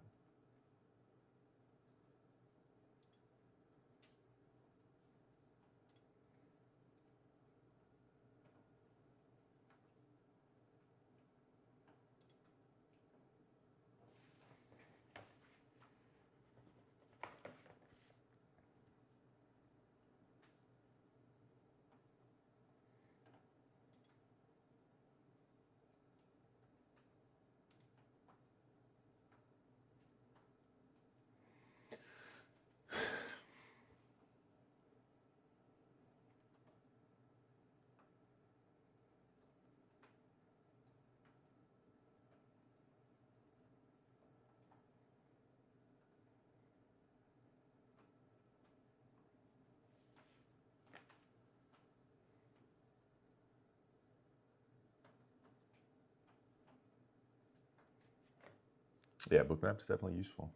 Yeah, Bookmap's definitely useful.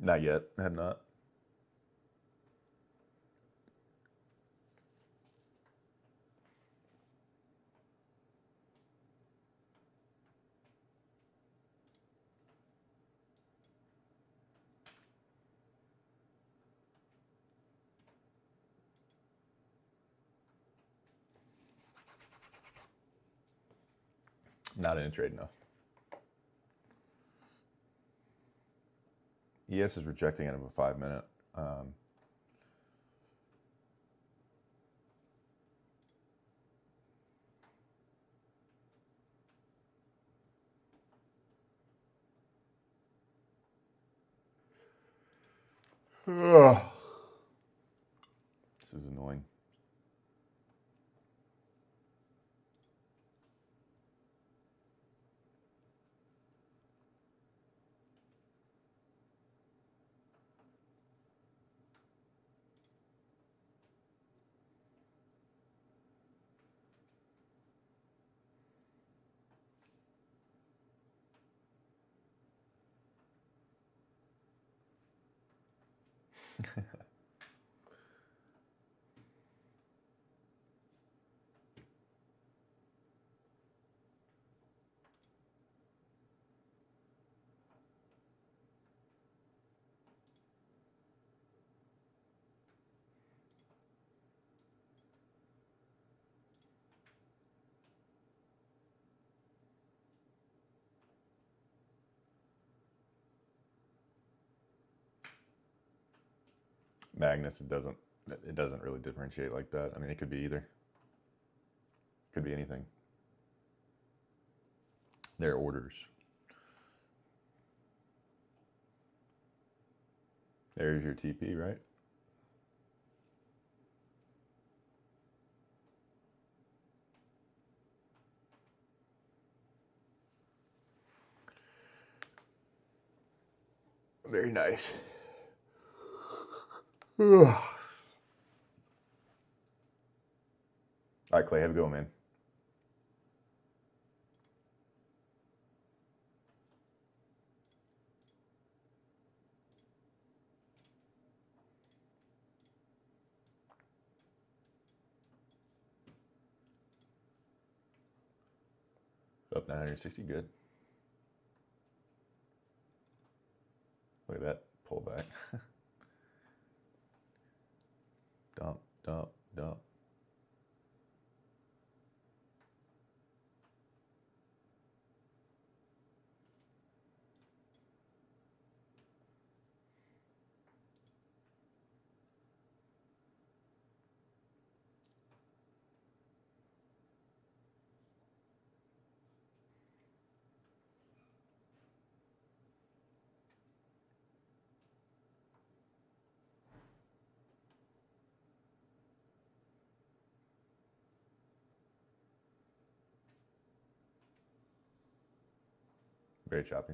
Not yet. Have not. Not in a trade, no. ES is rejecting it of a 5 minute. This is annoying. Magnus, it doesn't really differentiate like that. I mean, it could be either. Could be anything. They're orders. There's your TP, right? Very nice. All right, Clay, have a go, man. Up 960, good. Look at that pullback. Dump, dump, dump. Very choppy.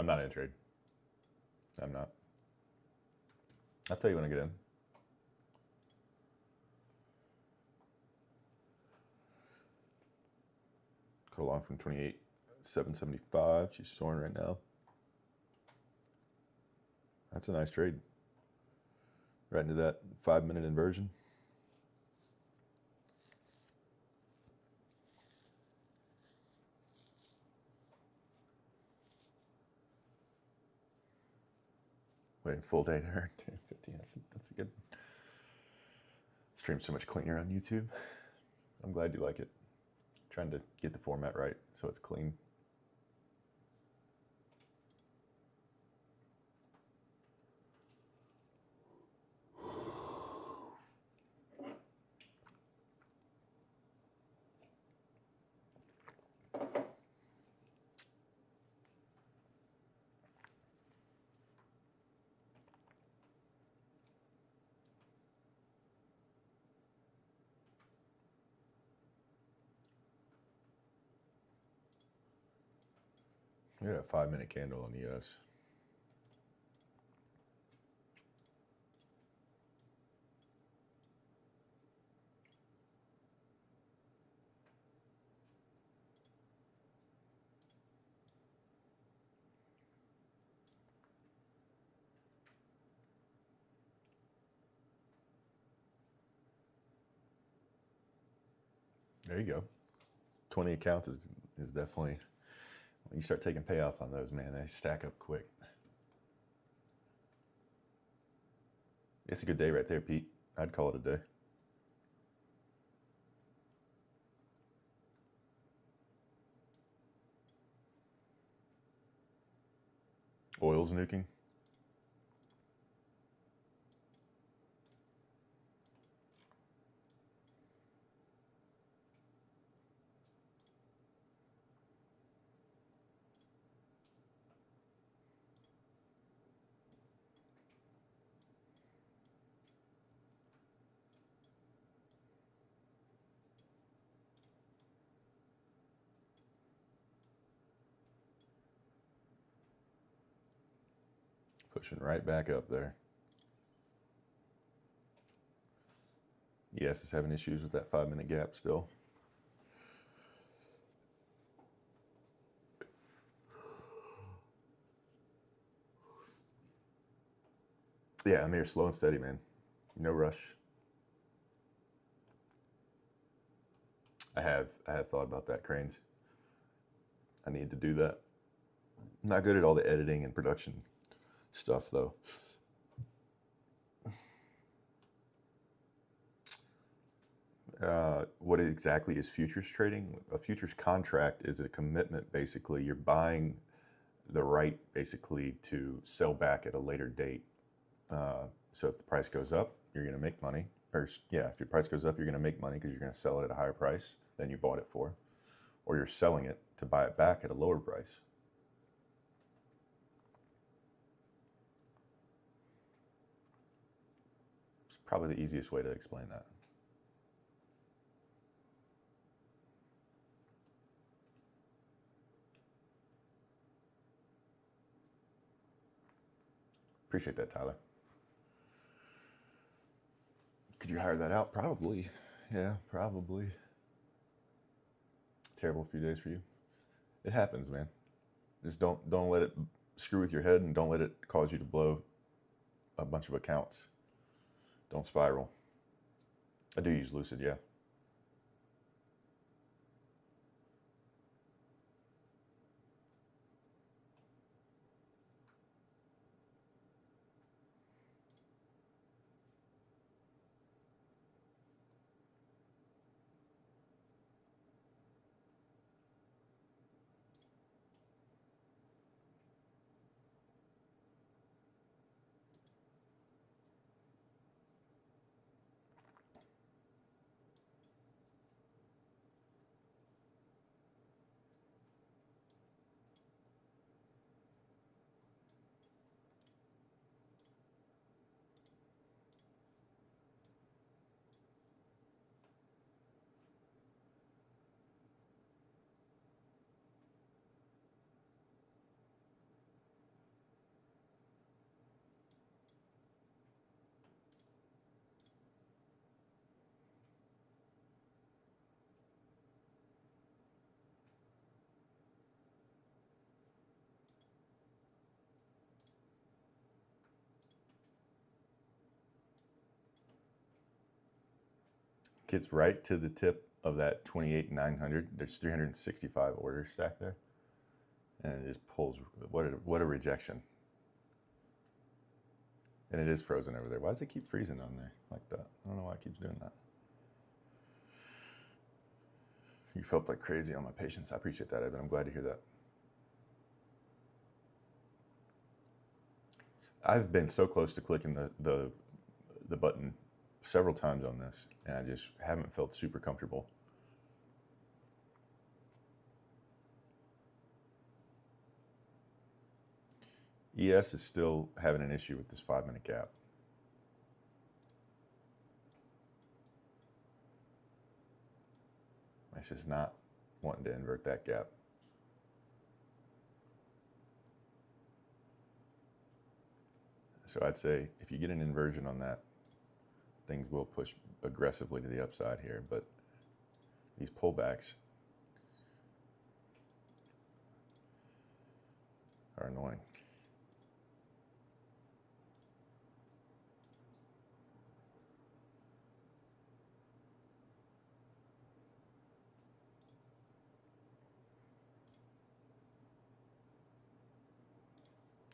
I'm not in trade. I'm not. I'll tell you when I get in. Cut along from 28,775. She's soaring right now. That's a nice trade. Right into that 5-minute inversion. Wait, full day to earn 250. That's a good. Stream's so much cleaner on YouTube. I'm glad you like it. Trying to get the format right so it's clean. We got a 5-minute candle on the US. There you go. 20 accounts is definitely, when you start taking payouts on those, man, they stack up quick. It's a good day right there, Pete. I'd call it a day. Oil's nuking. Pushing right back up there. Yes, it's having issues with that 5-minute gap still. Yeah, I'm here slow and steady, man. No rush. I have thought about that, Cranes. I need to do that. I'm not good at all the editing and production stuff, though. What exactly is futures trading? A futures contract is a commitment, basically. You're buying the right, basically, to sell back at a later date. So if the price goes up, you're going to make money. Or yeah, if your price goes up, you're going to make money because you're going to sell it at a higher price than you bought it for. Or you're selling it to buy it back at a lower price. It's probably the easiest way to explain that. Appreciate that, Tyler. Could you hire that out? Probably. Yeah, probably. Terrible few days for you. It happens, man. Just don't let it screw with your head, and don't let it cause you to blow a bunch of accounts. Don't spiral. I do use Lucid, yeah. Gets right to the tip of that 28,900. There's 365 orders stacked there. And it just pulls, what a rejection. And it is frozen over there. Why does it keep freezing on there like that? I don't know why it keeps doing that. You felt like crazy on my patience. I appreciate that, Evan. I'm glad to hear that. I've been so close to clicking the button several times on this, and I just haven't felt super comfortable. ES is still having an issue with this 5-minute gap. It's just not wanting to invert that gap. So I'd say if you get an inversion on that, things will push aggressively to the upside here, but these pullbacks are annoying.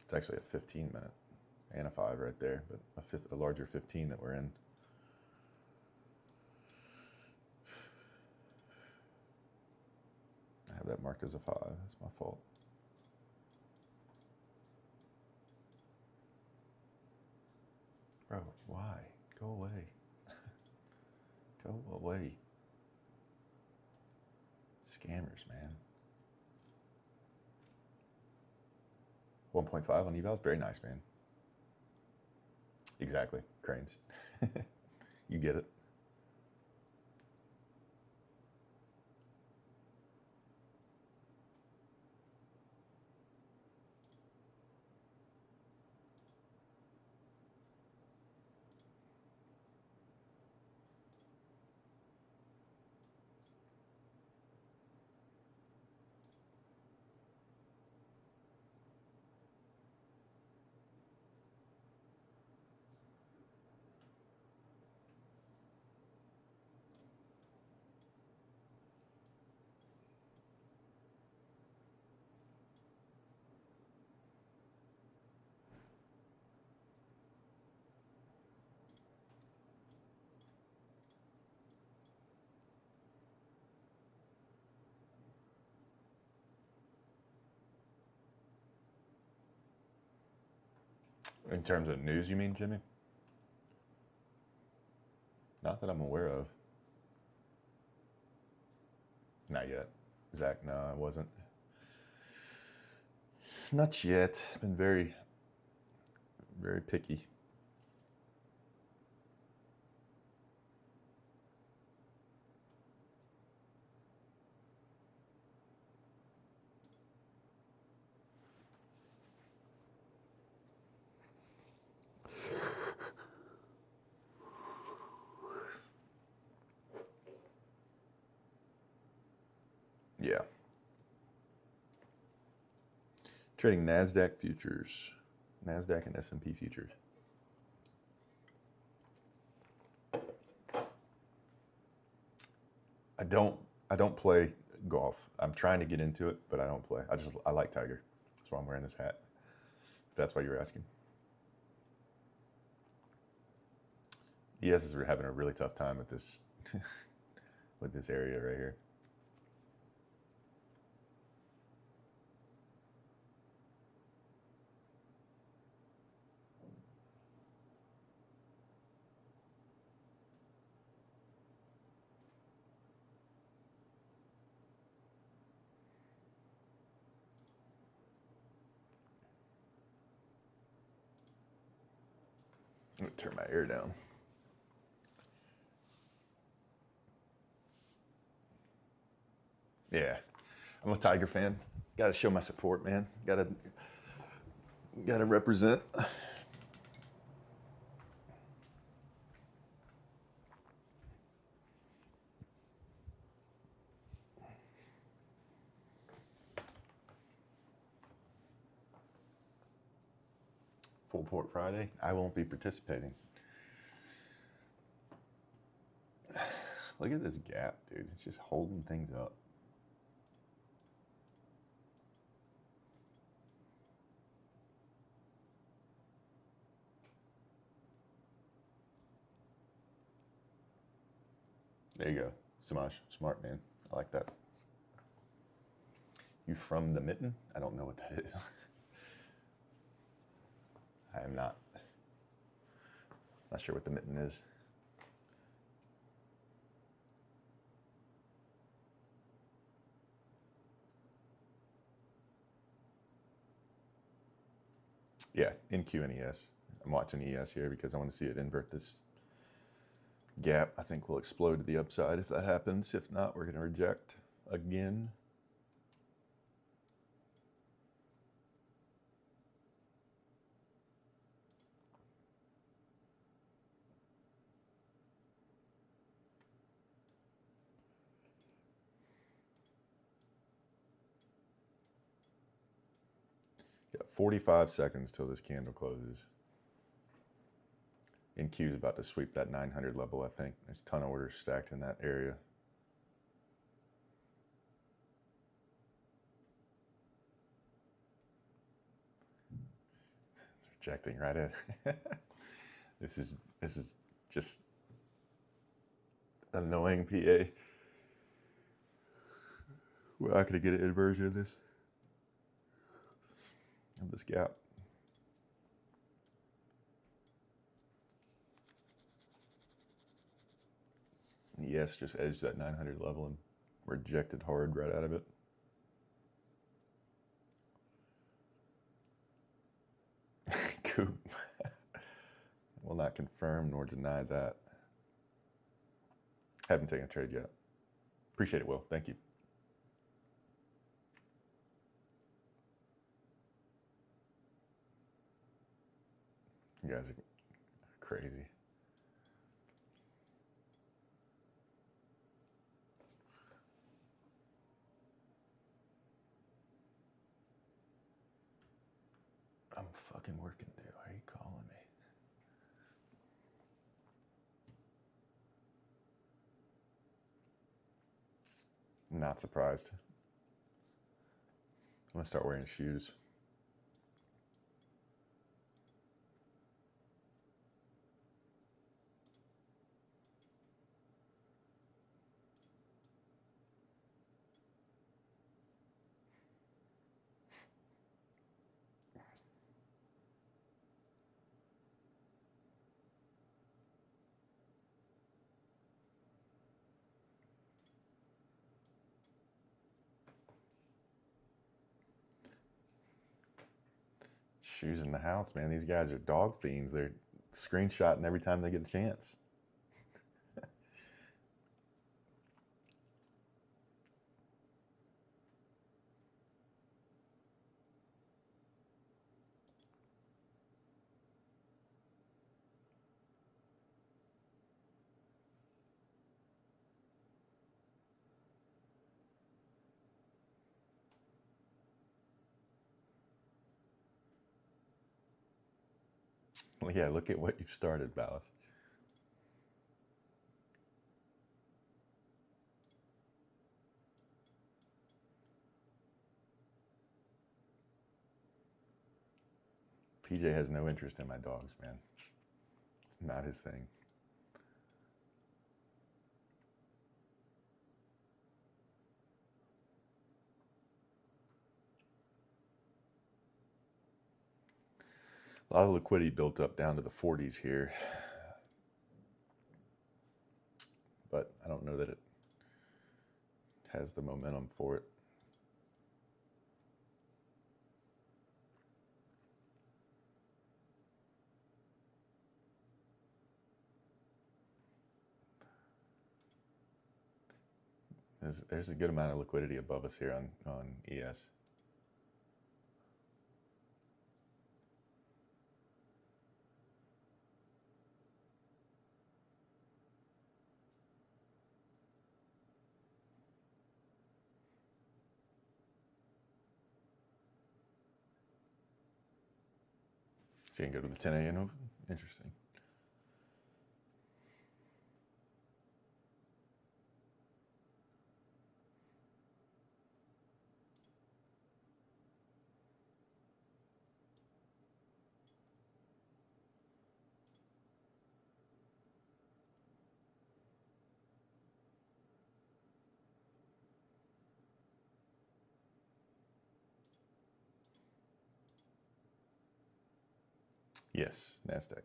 It's actually a 15-minute and a 5 right there, but a larger 15 that we're in. I have that marked as a 5. That's my fault. Bro, why? Go away. Go away. Scammers, man. 1.5 on evals, very nice, man. Exactly, cranes. You get it. In terms of news, you mean, Jimmy? Not that I'm aware of. Not yet. Zach, no, I wasn't. Not yet. Been very, very picky. Yeah. Trading NASDAQ futures. NASDAQ and S&P futures. I don't play golf. I'm trying to get into it, but I don't play. I like Tiger. That's why I'm wearing this hat. If that's why you're asking. ES is having a really tough time with this with this area right here. Let me turn my air down. Yeah, I'm a Tiger fan. Got to show my support, man. Got to represent. Full Port Friday. I won't be participating. Look at this gap, dude. It's just holding things up. There you go. Samaj, smart man. I like that. You from the mitten? I don't know what that is. I am not. Not sure what the mitten is. Yeah, in Q and ES. I'm watching ES here because I want to see it invert this gap. I think we'll explode to the upside if that happens. If not, we're going to reject again. Got 45 seconds till this candle closes. NQ is about to sweep that 900 level, I think. There's a ton of orders stacked in that area. It's rejecting right in. This is just annoying, PA. We're not going to get an inversion of this gap. Yes, just edged that 900 level and rejected hard right out of it. Coop. Will not confirm nor deny that. Haven't taken a trade yet. Appreciate it, Will. Thank you. You guys are crazy. I'm fucking working, dude. Why are you calling me? I'm not surprised. I'm gonna start wearing shoes. Shoes in the house, man. These guys are dog fiends. They're screenshotting every time they get a chance. Well, yeah, look at what you've started, Ballas. PJ has no interest in my dogs, man. It's not his thing. A lot of liquidity built up down to the 40s here. But I don't know that it has the momentum for it. There's a good amount of liquidity above us here on ES. So you can go to the 10 a.m. open? Interesting. Yes, NASDAQ.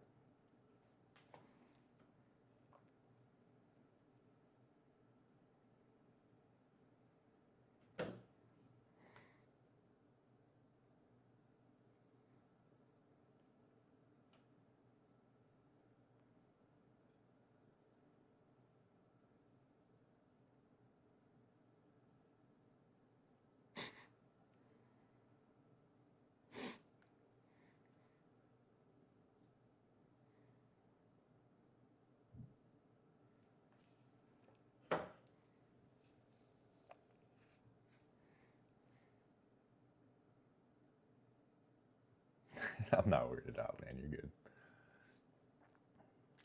I'm not weirded out, man. You're good.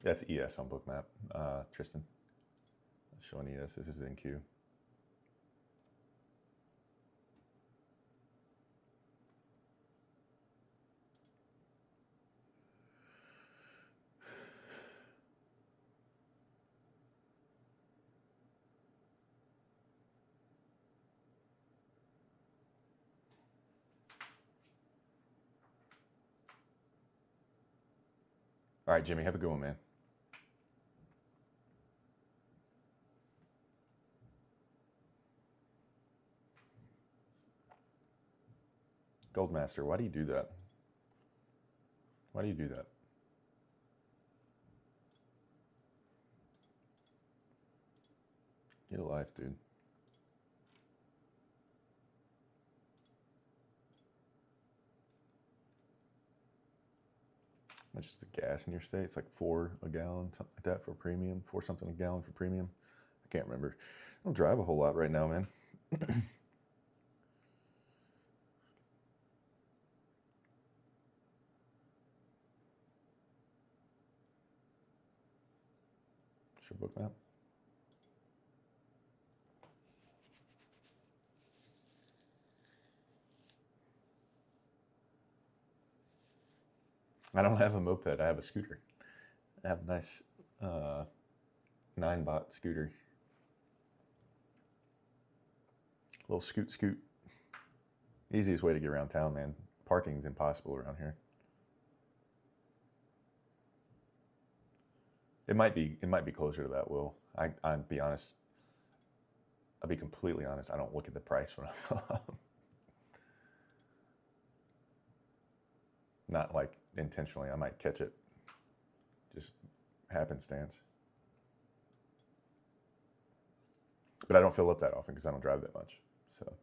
That's ES on Bookmap, Tristan. Showing ES. This is in Q. All right, Jimmy, have a good one, man. Goldmaster, why do you do that? Why do you do that? Get a life, dude. How much is the gas in your state? It's like $4 a gallon, something like that for premium. $4 something a gallon for premium. I can't remember. I don't drive a whole lot right now, man. Sure, Bookmap. I don't have a moped. I have a scooter. I have a nice 9-bot scooter. Little scoot. Easiest way to get around town, man. Parking's impossible around here. It might be closer to that, Will. I'd be honest. I'll be completely honest. I don't look at the price when I fill up. Not like intentionally. I might catch it. Just happenstance. But I don't fill up that often because I don't drive that much. So.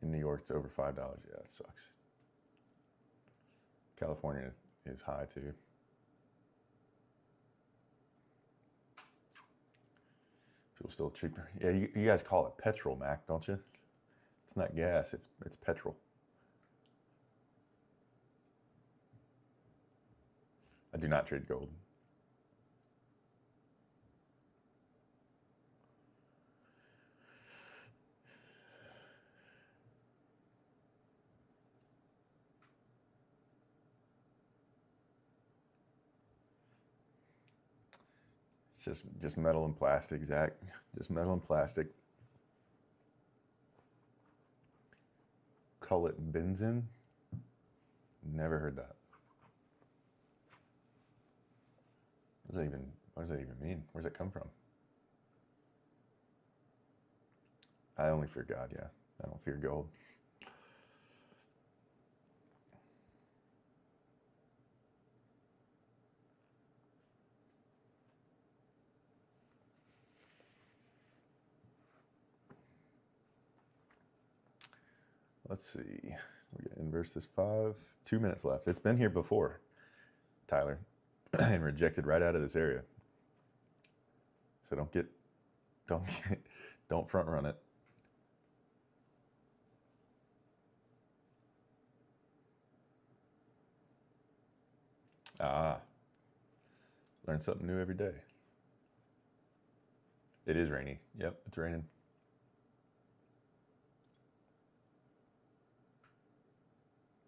In New York, it's over $5. Yeah, that sucks. California is high too. Fuel still cheaper. Yeah, you guys call it petrol, Mac, don't you? It's not gas, it's petrol. I do not trade gold. Just metal and plastic, Zach. Just metal and plastic. Call it benzene? Never heard that. What does that even mean? Where's it come from? I only fear God, yeah. I don't fear gold. Let's see. We're gonna inverse this 5. 2 minutes left. It's been here before, Tyler, and rejected right out of this area. So don't front run it. Learn something new every day. It is rainy. Yep, it's raining.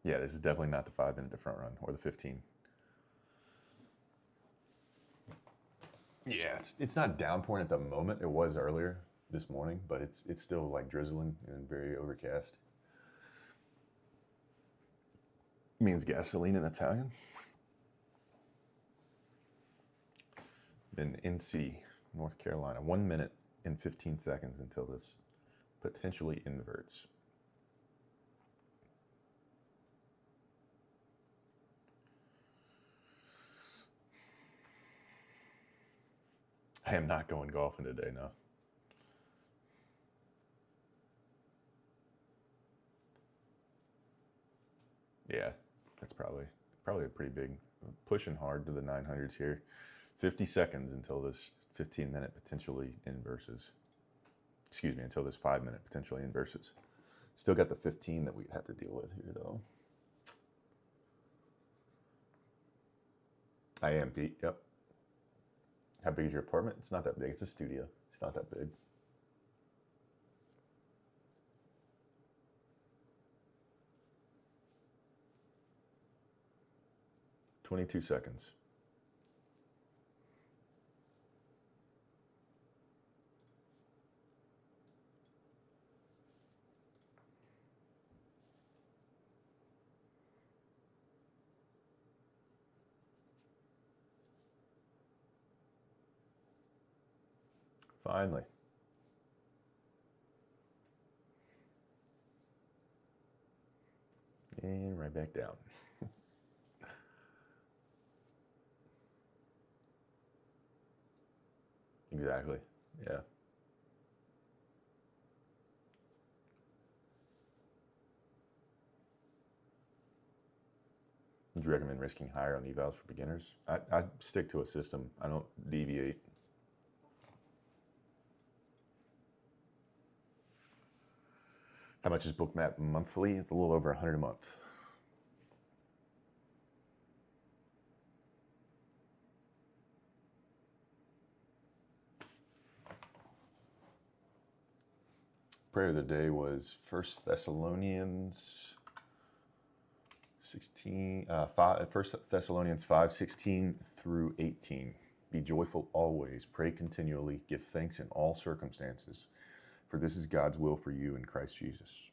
Yeah, this is definitely not the 5-minute to front run or the 15. Yeah, it's not downpouring at the moment. It was earlier. this morning, but it's still like drizzling and very overcast. Means gasoline in Italian. In NC, North Carolina, 1 minute and 15 seconds until this potentially inverts. I am not going golfing today, no. Yeah, that's probably a pretty big, pushing hard to the 900s here. 50 seconds until this 15-minute potentially inverses. Excuse me, until this 5-minute potentially inverses. Still got the 15 that we'd have to deal with here, though. I am, Pete. Yep. How big is your apartment? It's not that big. It's a studio. It's not that big. "22 seconds. Finally. And right back down. Exactly. Yeah. Would you recommend risking higher on evals for beginners? I stick to a system. I don't deviate. How much is Bookmap monthly? It's a little over 100 a month. Prayer of the day was 1 Thessalonians 5:16 through 18. Be joyful always, pray continually, give thanks in all circumstances, for this is God's will for you in Christ Jesus.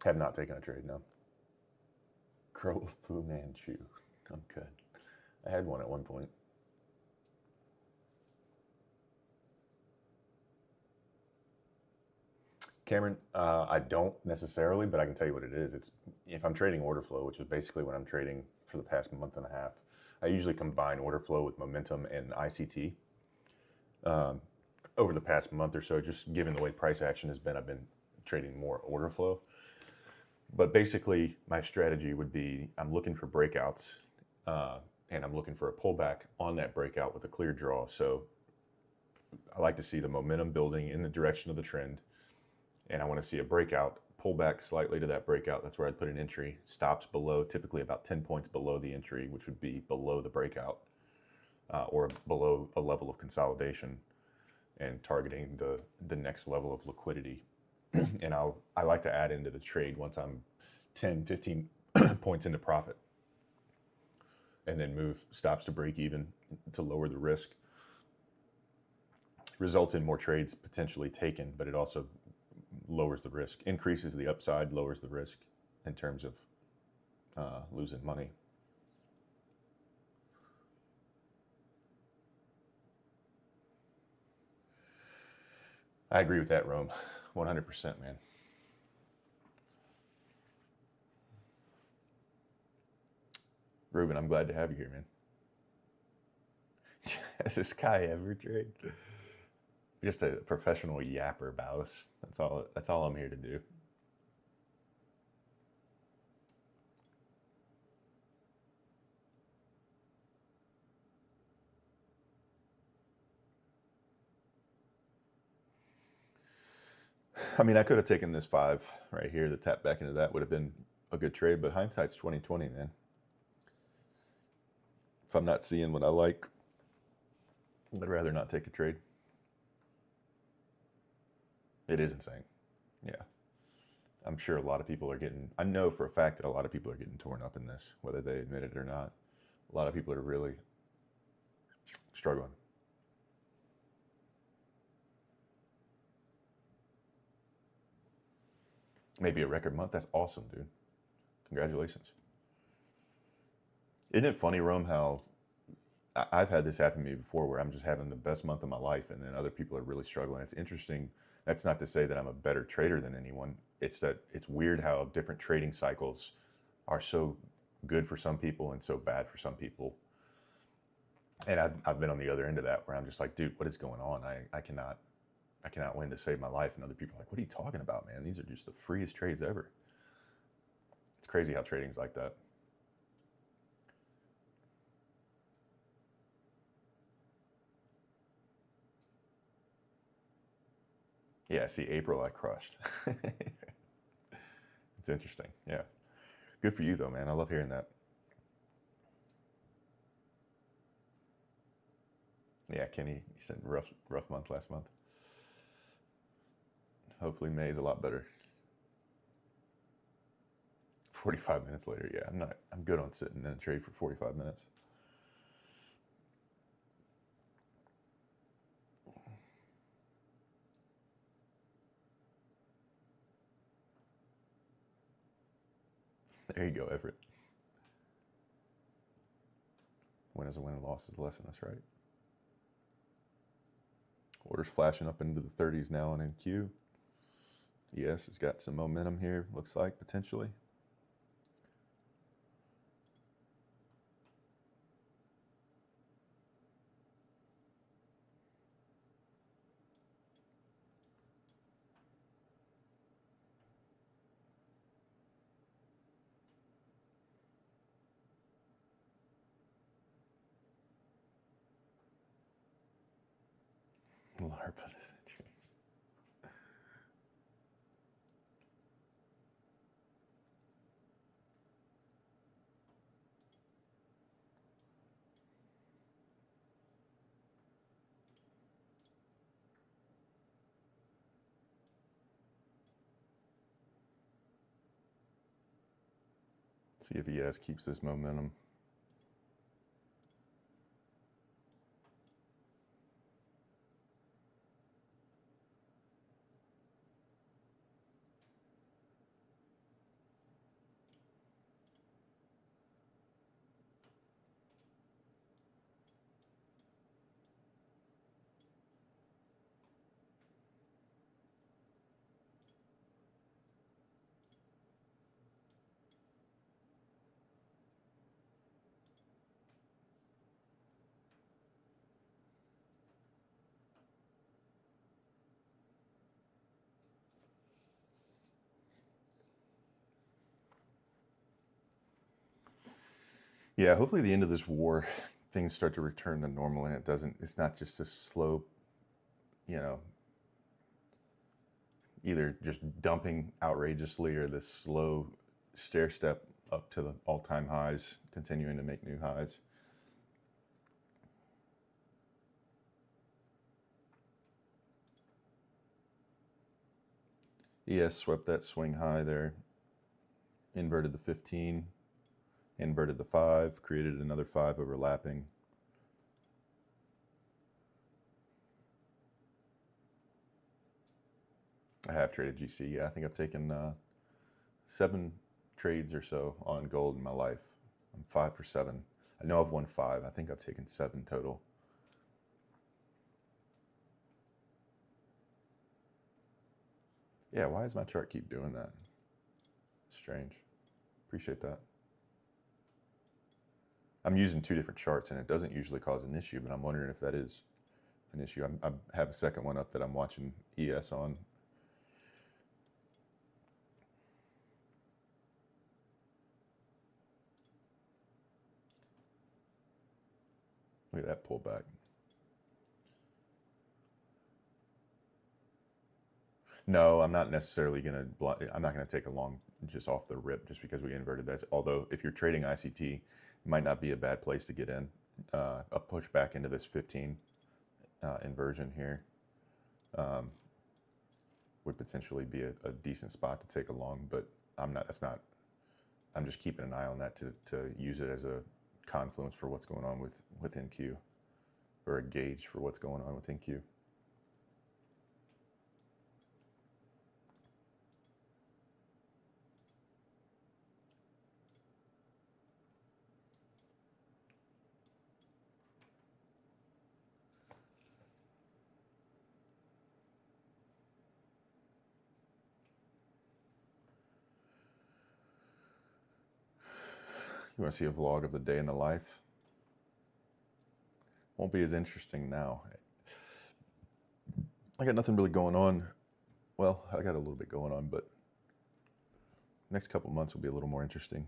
Have not taken a trade, no. Crow Fu Manchu. I'm good. I had one at one point. Cameron, I don't necessarily, but I can tell you what it is. It's if I'm trading order flow, which is basically what I'm trading for the past month and a half. I usually combine order flow with momentum and ICT. Over the past month or so, just given the way price action has been, I've been trading more order flow. But basically, my strategy would be I'm looking for breakouts, and I'm looking for a pullback on that breakout with a clear draw. So I like to see the momentum building in the direction of the trend, and I want to see a breakout, pull back slightly to that breakout. That's where I'd put an entry. Stops below, typically about 10 points below the entry, which would be below the breakout, or below a level of consolidation, and targeting the next level of liquidity. And I like to add into the trade once I'm 10, 15 points into profit, and then move stops to break even to lower the risk. Results in more trades potentially taken, but it also lowers the risk, increases the upside, lowers the risk in terms of losing money. I agree with that, Rome. 100%, man. Ruben, I'm glad to have you here, man. Has this guy ever trade? Just a professional yapper, Baus. That's all I'm here to do. I mean, I could have taken this 5 right here. The tap back into that would have been a good trade, but hindsight's 2020, man. If I'm not seeing what I like, I'd rather not take a trade. It is insane. Yeah. I'm sure a lot of people are getting, I know for a fact that a lot of people are getting torn up in this, whether they admit it or not. A lot of people are really struggling. Maybe a record month. That's awesome, dude. Congratulations. Isn't it funny, Rome, how I've had this happen to me before where I'm just having the best month of my life and then other people are really struggling. It's interesting. That's not to say that I'm a better trader than anyone. It's that it's weird how different trading cycles are so good for some people and so bad for some people. And I've been on the other end of that where I'm just like, dude, what is going on? I cannot win to save my life. And other people are like, what are you talking about, man? These are just the freest trades ever. It's crazy how trading's like that. Yeah, see, April I crushed. It's interesting. Yeah. Good for you though, man. I love hearing that. Yeah, Kenny, you said rough month last month. Hopefully May is a lot better. 45 minutes later, yeah, I'm good on sitting in a trade for 45 minutes. There you go, Everett. Win is a win, loss is a lesson, that's right. Orders flashing up into the 30s now on NQ. Yes, it's got some momentum here, looks like, potentially. LARP of the century. See if ES keeps this momentum. Yeah, hopefully the end of this war, things start to return to normal and it's not just a slow, you know, either just dumping outrageously or this slow stair step up to the all-time highs, continuing to make new highs. ES swept that swing high there, inverted the 15, inverted the 5, created another 5 overlapping. I have traded GC. Yeah, I think I've taken 7 trades or so on gold in my life. I'm 5 for 7. I know I've won 5. I think I've taken 7 total. Yeah, why does my chart keep doing that? It's strange. Appreciate that. I'm using 2 different charts and it doesn't usually cause an issue, but I'm wondering if that is an issue. I have a second one up that I'm watching ES on. Look at that pullback. No, I'm not necessarily going to, I'm not going to take a long just off the rip just because we inverted that. Although if you're trading ICT, it might not be a bad place to get in. A push back into this 15 inversion here. would potentially be a decent spot to take along, but I'm not. That's not. I'm just keeping an eye on that to use it as a confluence for what's going on with NQ, or a gauge for what's going on with NQ. You want to see a vlog of the day in the life? Won't be as interesting now. I got nothing really going on. Well, I got a little bit going on, but next couple months will be a little more interesting.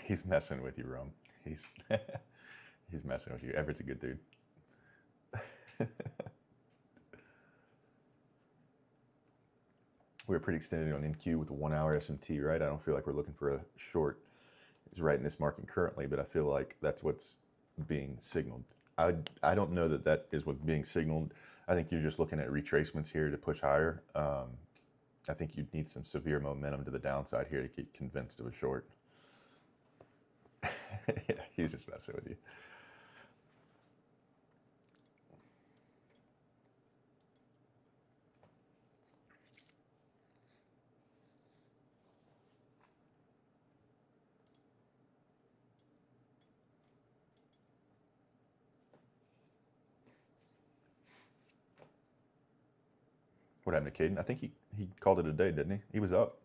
He's messing with you, Rome. He's messing with you. Everett's a good dude. We were pretty extended on NQ with a 1 hour SMT, right? I don't feel like we're looking for a short. It's right in this marking currently, but I feel like that's what's being signaled. I don't know that that is what's being signaled. I think you're just looking at retracements here to push higher. I think you'd need some severe momentum to the downside here to get convinced of a short. Yeah, he's just messing with you. What happened to Caden? I think he called it a day, didn't he? He was up.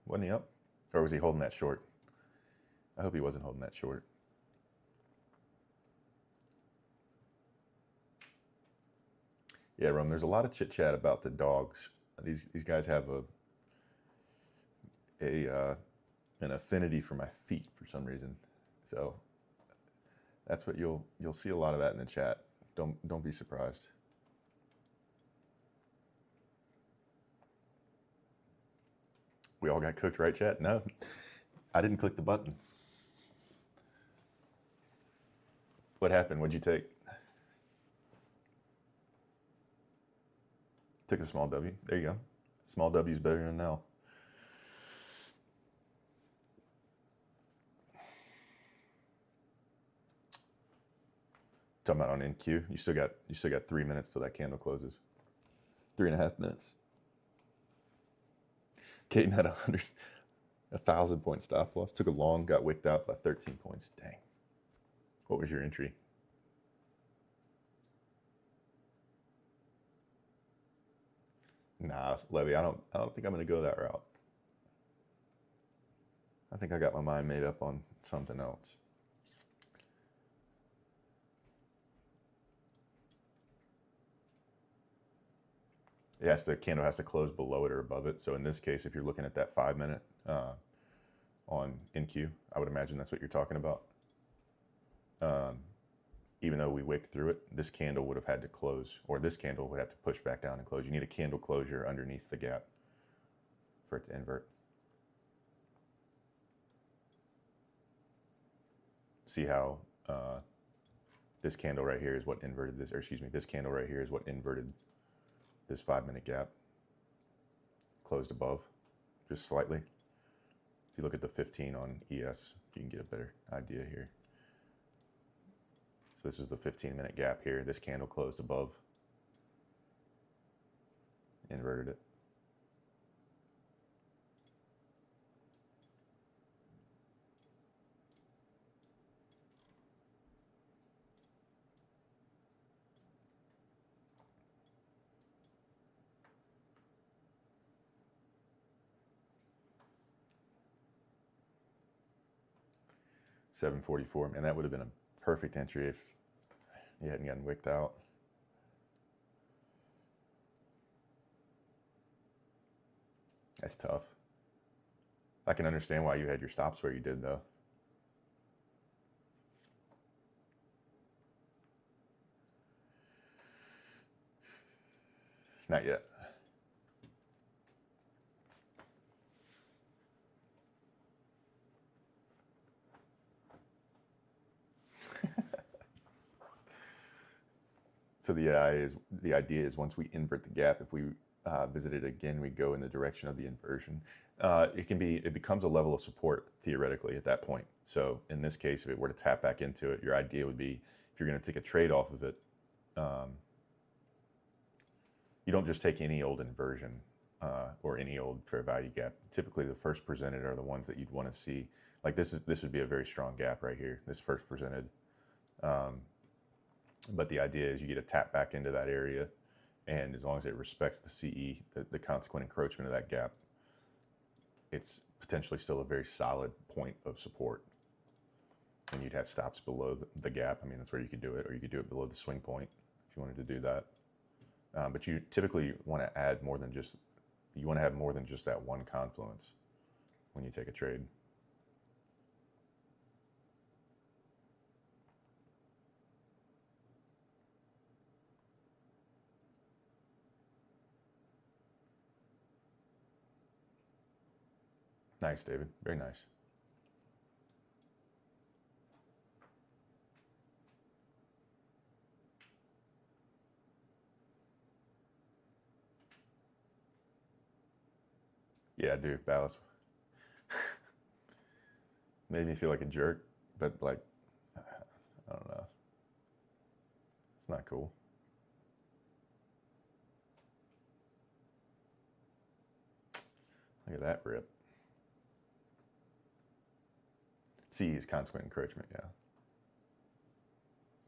Wasn't he up? Or was he holding that short? I hope he wasn't holding that short. Yeah, Rome, there's a lot of chit-chat about the dogs. These guys have an affinity for my feet for some reason. So that's what you'll see a lot of that in the chat. Don't be surprised. We all got cooked, right, chat? No, I didn't click the button. What happened? What'd you take? Took a small W. There you go. Small W is better than an L. Talking about on NQ, you still got 3 minutes till that candle closes. 3.5 minutes. Caden had 1,000 point stop loss. Took a long, got wicked out by 13 points. Dang. What was your entry? Nah, Levy, I don't think I'm gonna go that route. I think I got my mind made up on something else. The candle has to close below it or above it. So in this case, if you're looking at that 5 minute on NQ, I would imagine that's what you're talking about. Even though we wicked through it, this candle would have had to close, or this candle would have to push back down and close. You need a candle closure underneath the gap for it to invert. See how this candle right here is what inverted this, or excuse me, this candle right here is what inverted this 5 minute gap. Closed above, just slightly. If you look at the 15 on ES, you can get a better idea here. So this is the 15-minute gap here. This candle closed above, inverted it. $7.44, man, that would have been a perfect entry if you hadn't gotten wicked out. That's tough. I can understand why you had your stops where you did, though. Not yet. So the idea is once we invert the gap, if we visit it again, we go in the direction of the inversion. It becomes a level of support theoretically at that point. So in this case, if it were to tap back into it, your idea would be if you're going to take a trade off of it, you don't just take any old inversion or any old fair value gap. Typically, the first presented are the ones that you'd want to see. Like this would be a very strong gap right here. This first presented. But the idea is you get a tap back into that area, and as long as it respects the CE, the consequent encroachment of that gap, it's potentially still a very solid point of support. And you'd have stops below the gap. I mean, that's where you could do it, or you could do it below the swing point if you wanted to do that. But you typically want to add more than just, you want to have more than just that one confluence when you take a trade. Nice, David. Very nice. Yeah, dude, ballast. Made me feel like a jerk, but like, I don't know. It's not cool. Look at that rip. C is consequent encroachment, yeah.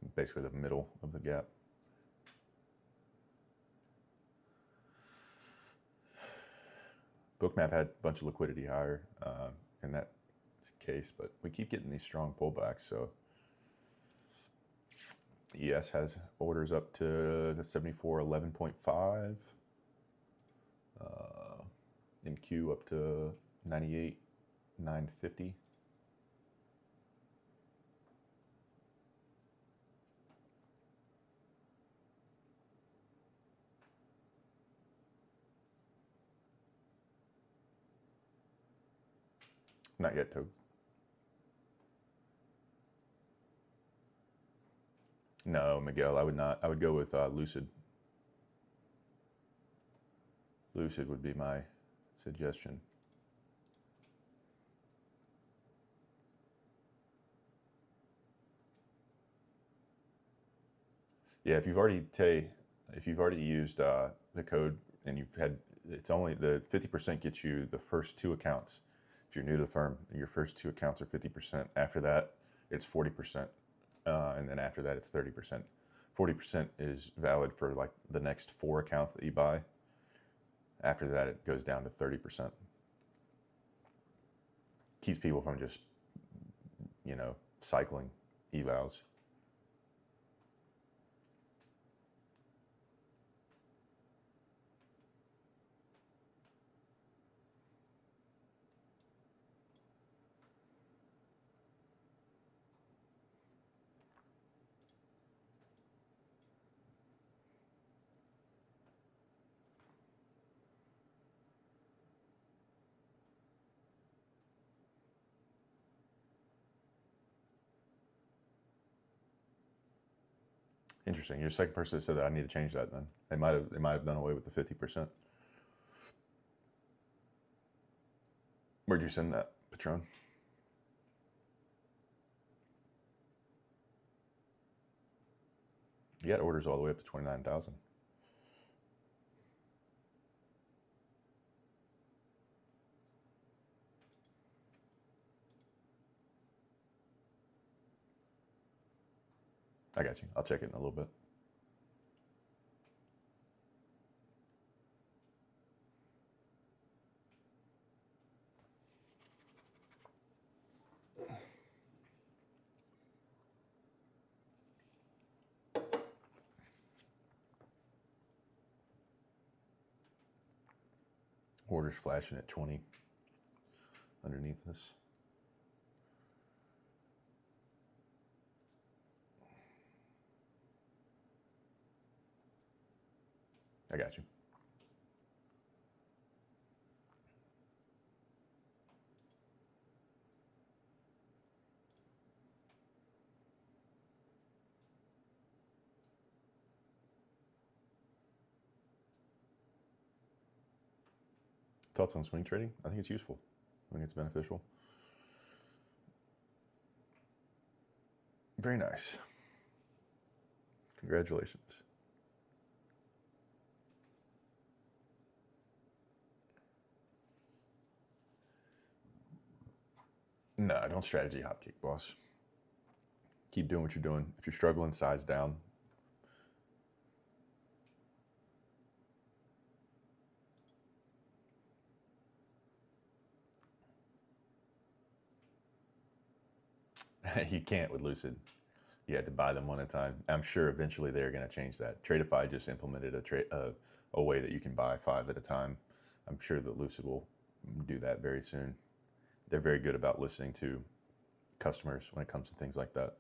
It's basically the middle of the gap. Bookmap had a bunch of liquidity higher in that case, but we keep getting these strong pullbacks. So ES has orders up to 74.11.5. NQ up to 98.950. Not yet, Toad. No, Miguel, I would not. I would go with Lucid. Lucid would be my suggestion. Yeah, if you've already used the code and you've had, it's only the 50% gets you the first 2 accounts. If you're new to the firm, your first 2 accounts are 50%. After that, it's 40%, and then after that, it's 30%. 40% is valid for like the next 4 accounts that you buy. After that, it goes down to 30%. Keeps people from just, cycling evals. Interesting. You're the second person that said that. I need to change that then. They might have done away with the 50%. Where'd you send that, Patron? You got orders all the way up to 29,000. I got you. I'll check it in a little bit. Orders flashing at 20 underneath this. I got you. Thoughts on swing trading? I think it's useful. I think it's beneficial. Very nice. Congratulations. No, don't strategy hop kick, boss. Keep doing what you're doing. If you're struggling, size down. You can't with Lucid. You have to buy them one at a time. I'm sure eventually they're going to change that. Tradeify just implemented a way that you can buy 5 at a time. I'm sure that Lucid will do that very soon. They're very good about listening to customers when it comes to things like that.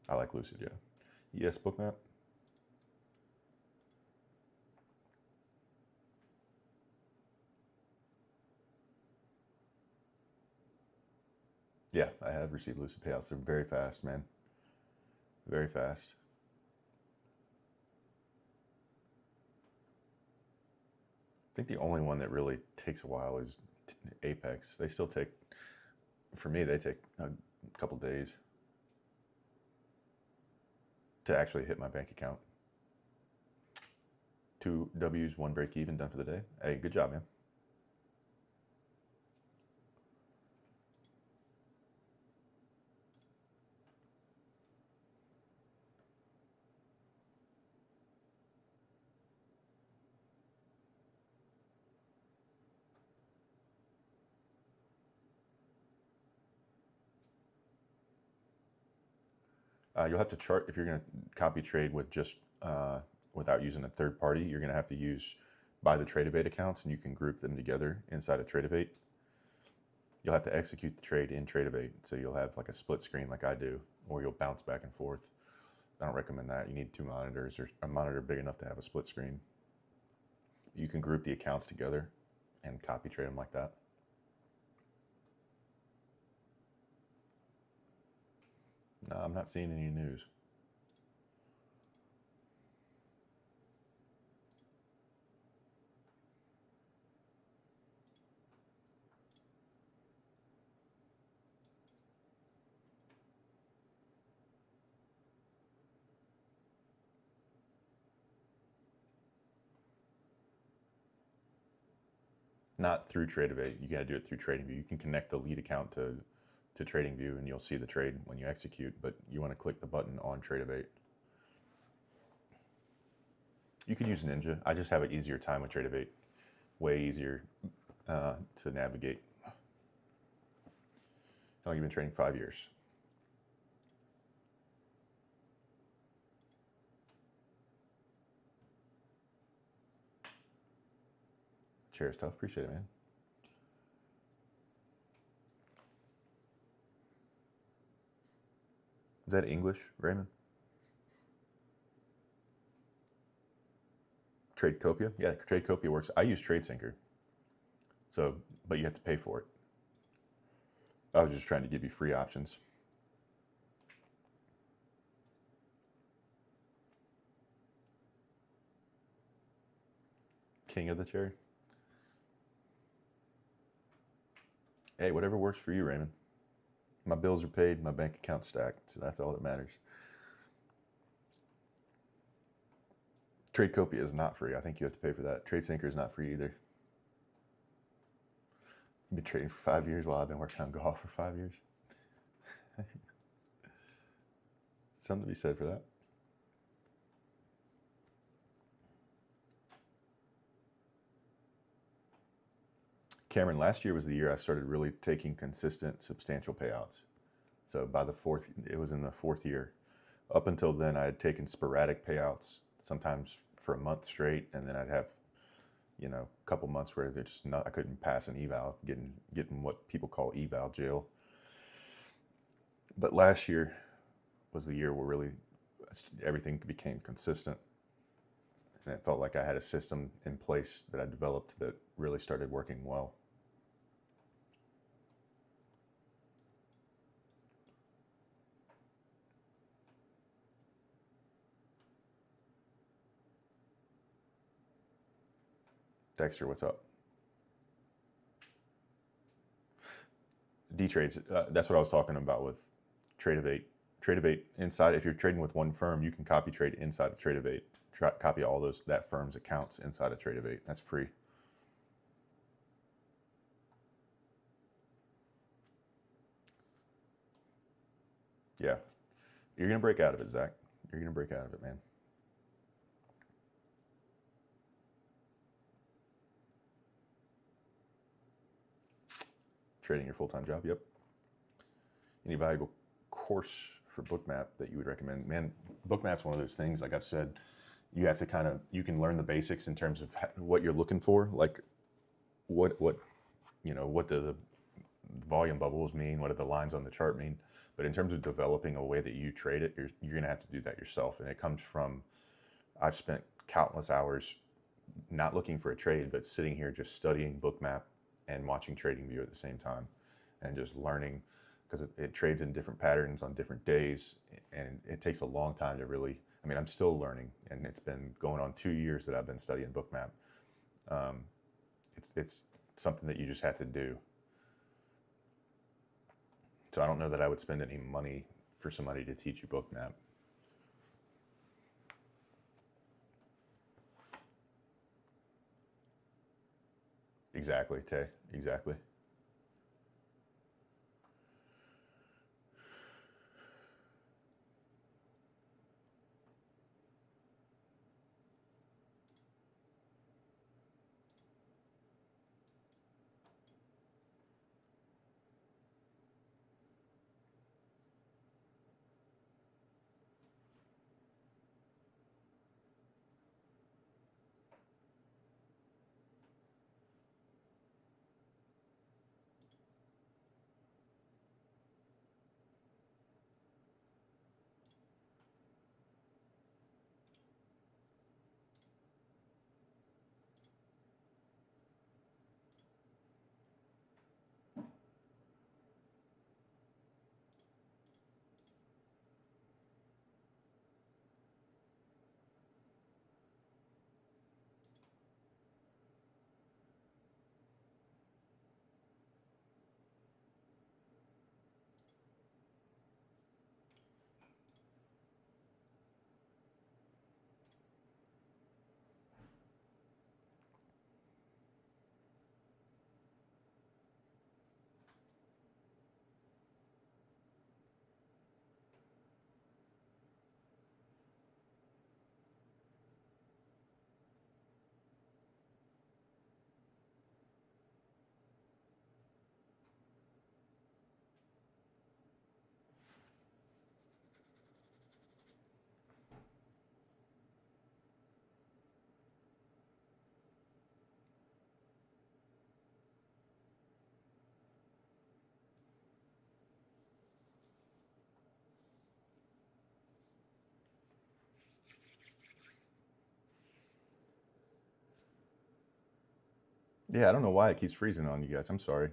I like Lucid, yeah. Yes, Bookmap? Yeah, I have received Lucid payouts. They're very fast, man. Very fast. I think the only one that really takes a while is Apex. They still take, for me, they take a couple days to actually hit my bank account. 2 W's, 1 break even, done for the day. Hey, good job, man. You'll have to chart if you're going to copy trade with just without using a third party. You're going to have to buy the Tradeivate accounts, and you can group them together inside of Tradeivate. You'll have to execute the trade in Tradeivate, so you'll have like a split screen like I do, or you'll bounce back and forth. I don't recommend that. You need 2 monitors or a monitor big enough to have a split screen. You can group the accounts together and copy trade them like that. No, I'm not seeing any news. Not through Tradeivate. You got to do it through TradingView. You can connect the lead account to TradingView, and you'll see the trade when you execute. But you want to click the button on Tradeivate. You could use Ninja. I just have an easier time with Tradeivate. Way easier to navigate. How long have you been trading? 5 years. Chair stuff. Appreciate it, man. Is that English, Raymond? Tradecopia? Yeah, Tradecopia works. I use TradeSyncer. So, but you have to pay for it. I was just trying to give you free options. King of the chair. Hey, whatever works for you, Raymond. My bills are paid, my bank account's stacked, so that's all that matters. Tradecopia is not free. I think you have to pay for that. TradeSyncer is not free either. You've been trading for 5 years while I've been working on golf for 5 years. Something to be said for that. Cameron, last year was the year I started really taking consistent, substantial payouts. So by it was in the 4th year. Up until then, I had taken sporadic payouts, sometimes for a month straight, and then I'd have, a couple months where I couldn't pass an eval, getting what people call eval jail. But last year was the year where really everything became consistent, and it felt like I had a system in place that I developed that really started working well. Dexter, what's up? D-trades, that's what I was talking about with Trade-Evade. Trade-Evade inside, if you're trading with one firm, you can copy trade inside of Trade-Evade. Copy all that firm's accounts inside of Trade-Evade. That's free. Yeah. You're going to break out of it, Zach. You're going to break out of it, man. Trading your full-time job, yep. Any valuable course for Bookmap that you would recommend? Man, Bookmap's one of those things, like I've said, you have to you can learn the basics in terms of what you're looking for, like what do the volume bubbles mean, what do the lines on the chart mean, but in terms of developing a way that you trade it, you're gonna have to do that yourself, and it comes from, I've spent countless hours not looking for a trade, but sitting here just studying Bookmap and watching TradingView at the same time, and just learning, because it trades in different patterns on different days, and it takes a long time to really, I mean, I'm still learning, and it's been going on 2 years that I've been studying Bookmap. It's something that you just have to do. So I don't know that I would spend any money for somebody to teach you Bookmap. Exactly, Tay, exactly. Yeah, I don't know why it keeps freezing on you guys. I'm sorry.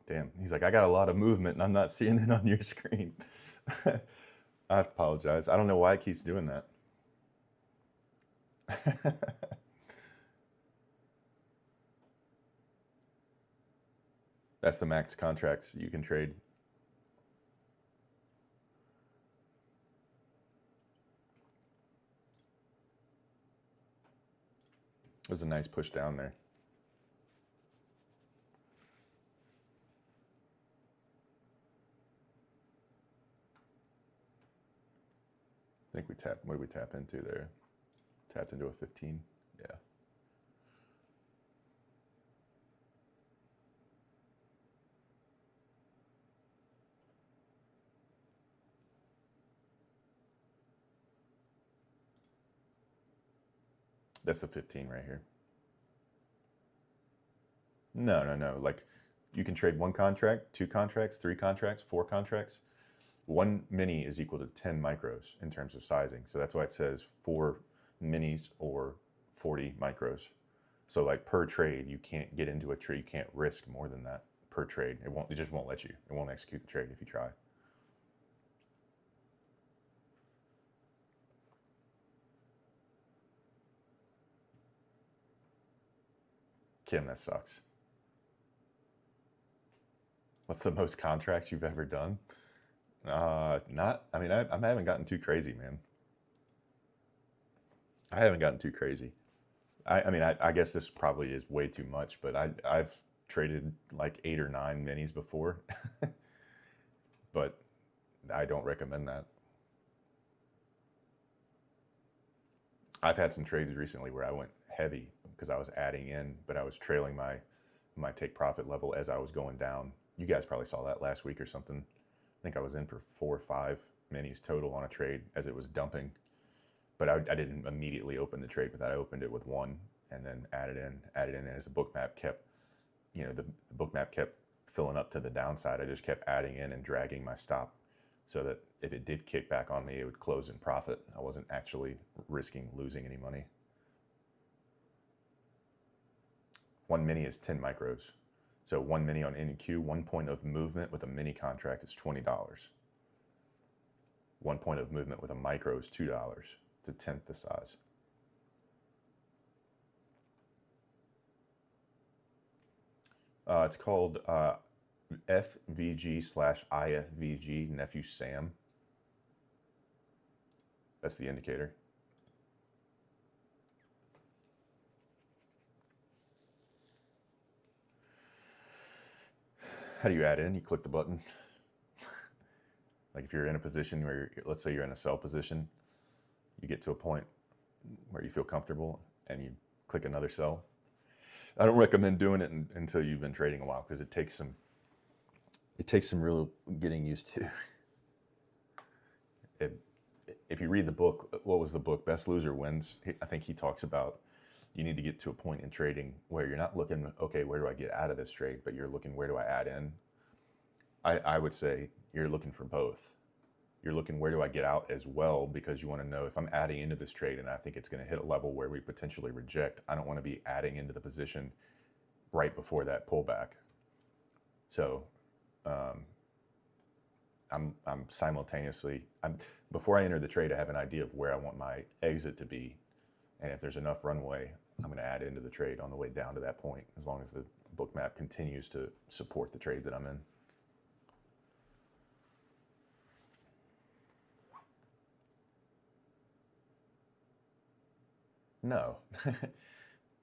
Damn. He's like, I got a lot of movement and I'm not seeing it on your screen. I apologize. I don't know why it keeps doing that. That's the max contracts you can trade. It was a nice push down there. I think what did we tap into there? Tapped into a 15, yeah. That's the 15 right here. No. Like, you can trade one contract, two contracts, three contracts, four contracts. One mini is equal to 10 micros in terms of sizing. So that's why it says 4 minis or 40 micros. So like per trade, you can't get into a trade. You can't risk more than that per trade. It just won't let you. It won't execute the trade if you try. Kim, that sucks. What's the most contracts you've ever done? Not. I mean, I haven't gotten too crazy, man. I haven't gotten too crazy. I mean, I guess this probably is way too much, but I've traded like 8 or 9 minis before, but I don't recommend that. I've had some trades recently where I went heavy because I was adding in, but I was trailing my take profit level as I was going down. You guys probably saw that last week or something. I think I was in for 4 or 5 minis total on a trade as it was dumping, but I didn't immediately open the trade with that. I opened it with 1 and then added in, and as the book map kept, the book map kept filling up to the downside, I just kept adding in and dragging my stop so that if it did kick back on me, it would close in profit. I wasn't actually risking losing any money. 1 mini is 10 micros. So 1 mini on NQ, 1 point of movement with a mini contract is $20. 1 point of movement with a micro is $2. It's a tenth the size. It's called FVG/IFVG, Nephew Sam. That's the indicator. How do you add in? You click the button. Like if you're in a position where, let's say you're in a sell position, you get to a point where you feel comfortable and you click another sell. I don't recommend doing it until you've been trading a while because it takes some real getting used to. If you read the book, what was the book? Best Loser Wins. I think he talks about you need to get to a point in trading where you're not looking, okay, where do I get out of this trade? But you're looking, where do I add in? I would say you're looking for both. You're looking, where do I get out as well? Because you want to know if I'm adding into this trade and I think it's going to hit a level where we potentially reject, I don't want to be adding into the position right before that pullback. So I'm simultaneously, before I enter the trade, I have an idea of where I want my exit to be. And if there's enough runway, I'm going to add into the trade on the way down to that point, as long as the book map continues to support the trade that I'm in. No,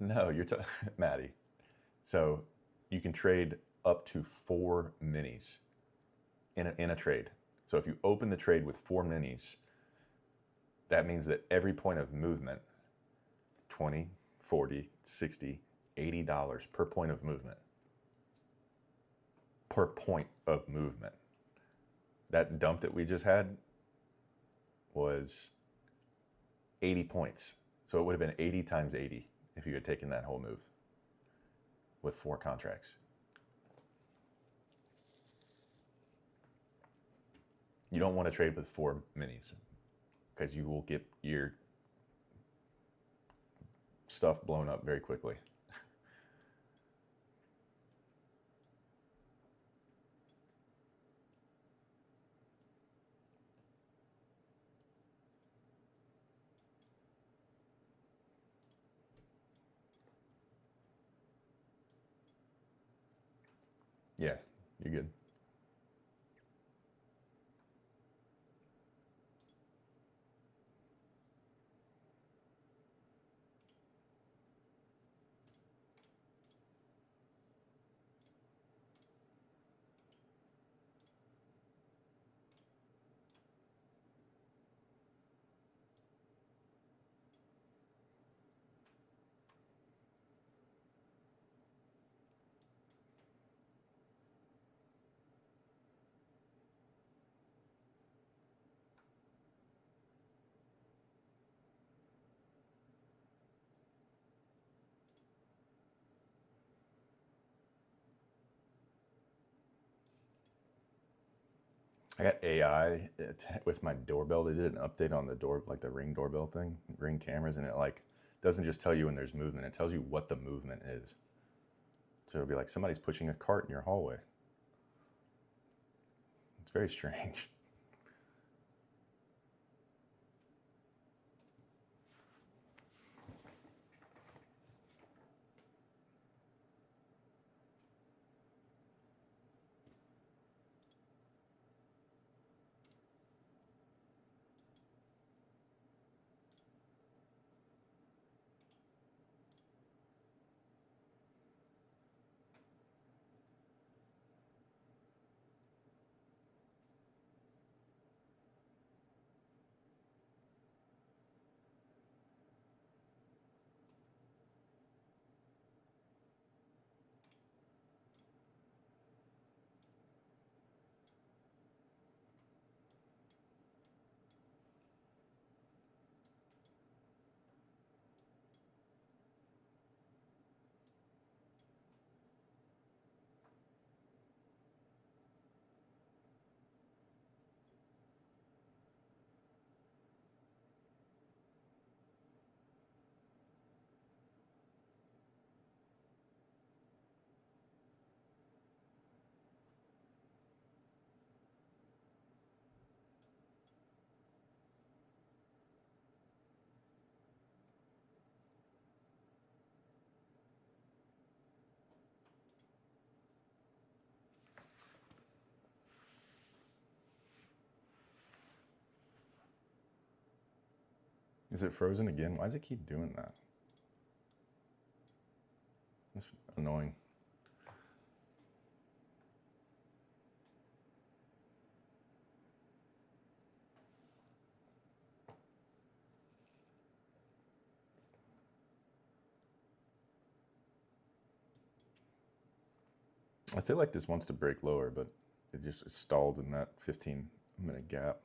no, Maddie. So you can trade up to 4 minis in a trade. So if you open the trade with 4 minis, that means that every point of movement, $20, $40, $60, $80 per point of movement. Per point of movement. That dump that we just had was 80 points. So it would have been 80 times 80 if you had taken that whole move with 4 contracts. You don't want to trade with 4 minis because you will get your stuff blown up very quickly. Yeah, you're good. I got AI with my doorbell. They did an update on the door, like the Ring doorbell thing, Ring cameras, and it like doesn't just tell you when there's movement, it tells you what the movement is. So it'll be like somebody's pushing a cart in your hallway. It's very strange. Is it frozen again? Why does it keep doing that? That's annoying. I feel like this wants to break lower, but it just stalled in that 15-minute gap.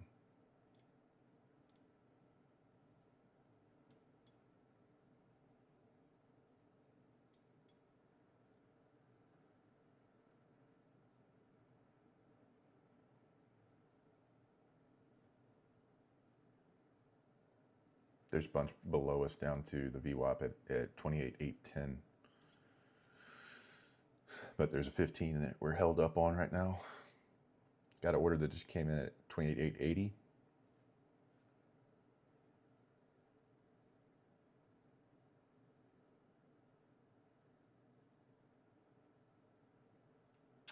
There's a bunch below us down to the VWAP at 28,810. But there's a 15 that we're held up on right now. Got an order that just came in at 28,880.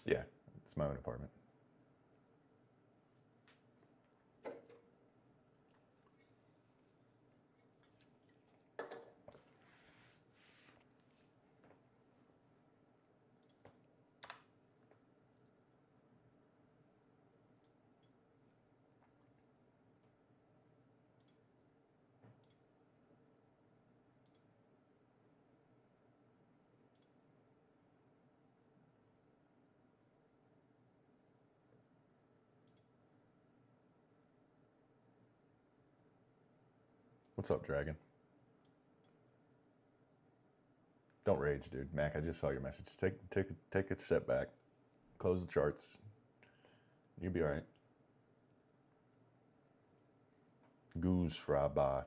Yeah, it's my own apartment. What's up, Dragon? Don't rage, dude. Mac, I just saw your message. Take a step back. Close the charts. You'll be all right. Goose Rabba.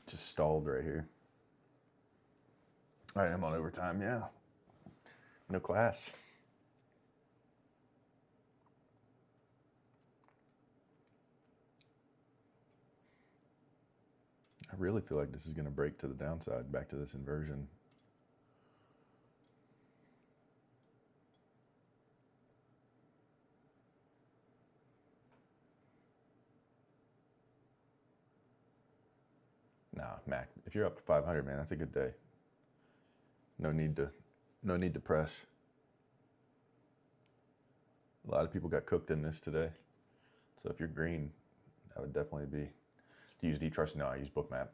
Just stalled right here. I am on overtime, yeah. No class. I really feel like this is going to break to the downside, back to this inversion. Nah, Mac, if you're up to 500, man, that's a good day. No need to press. A lot of people got cooked in this today. So if you're green, I would definitely be. Do you use Deep Trust? No, I use Bookmap.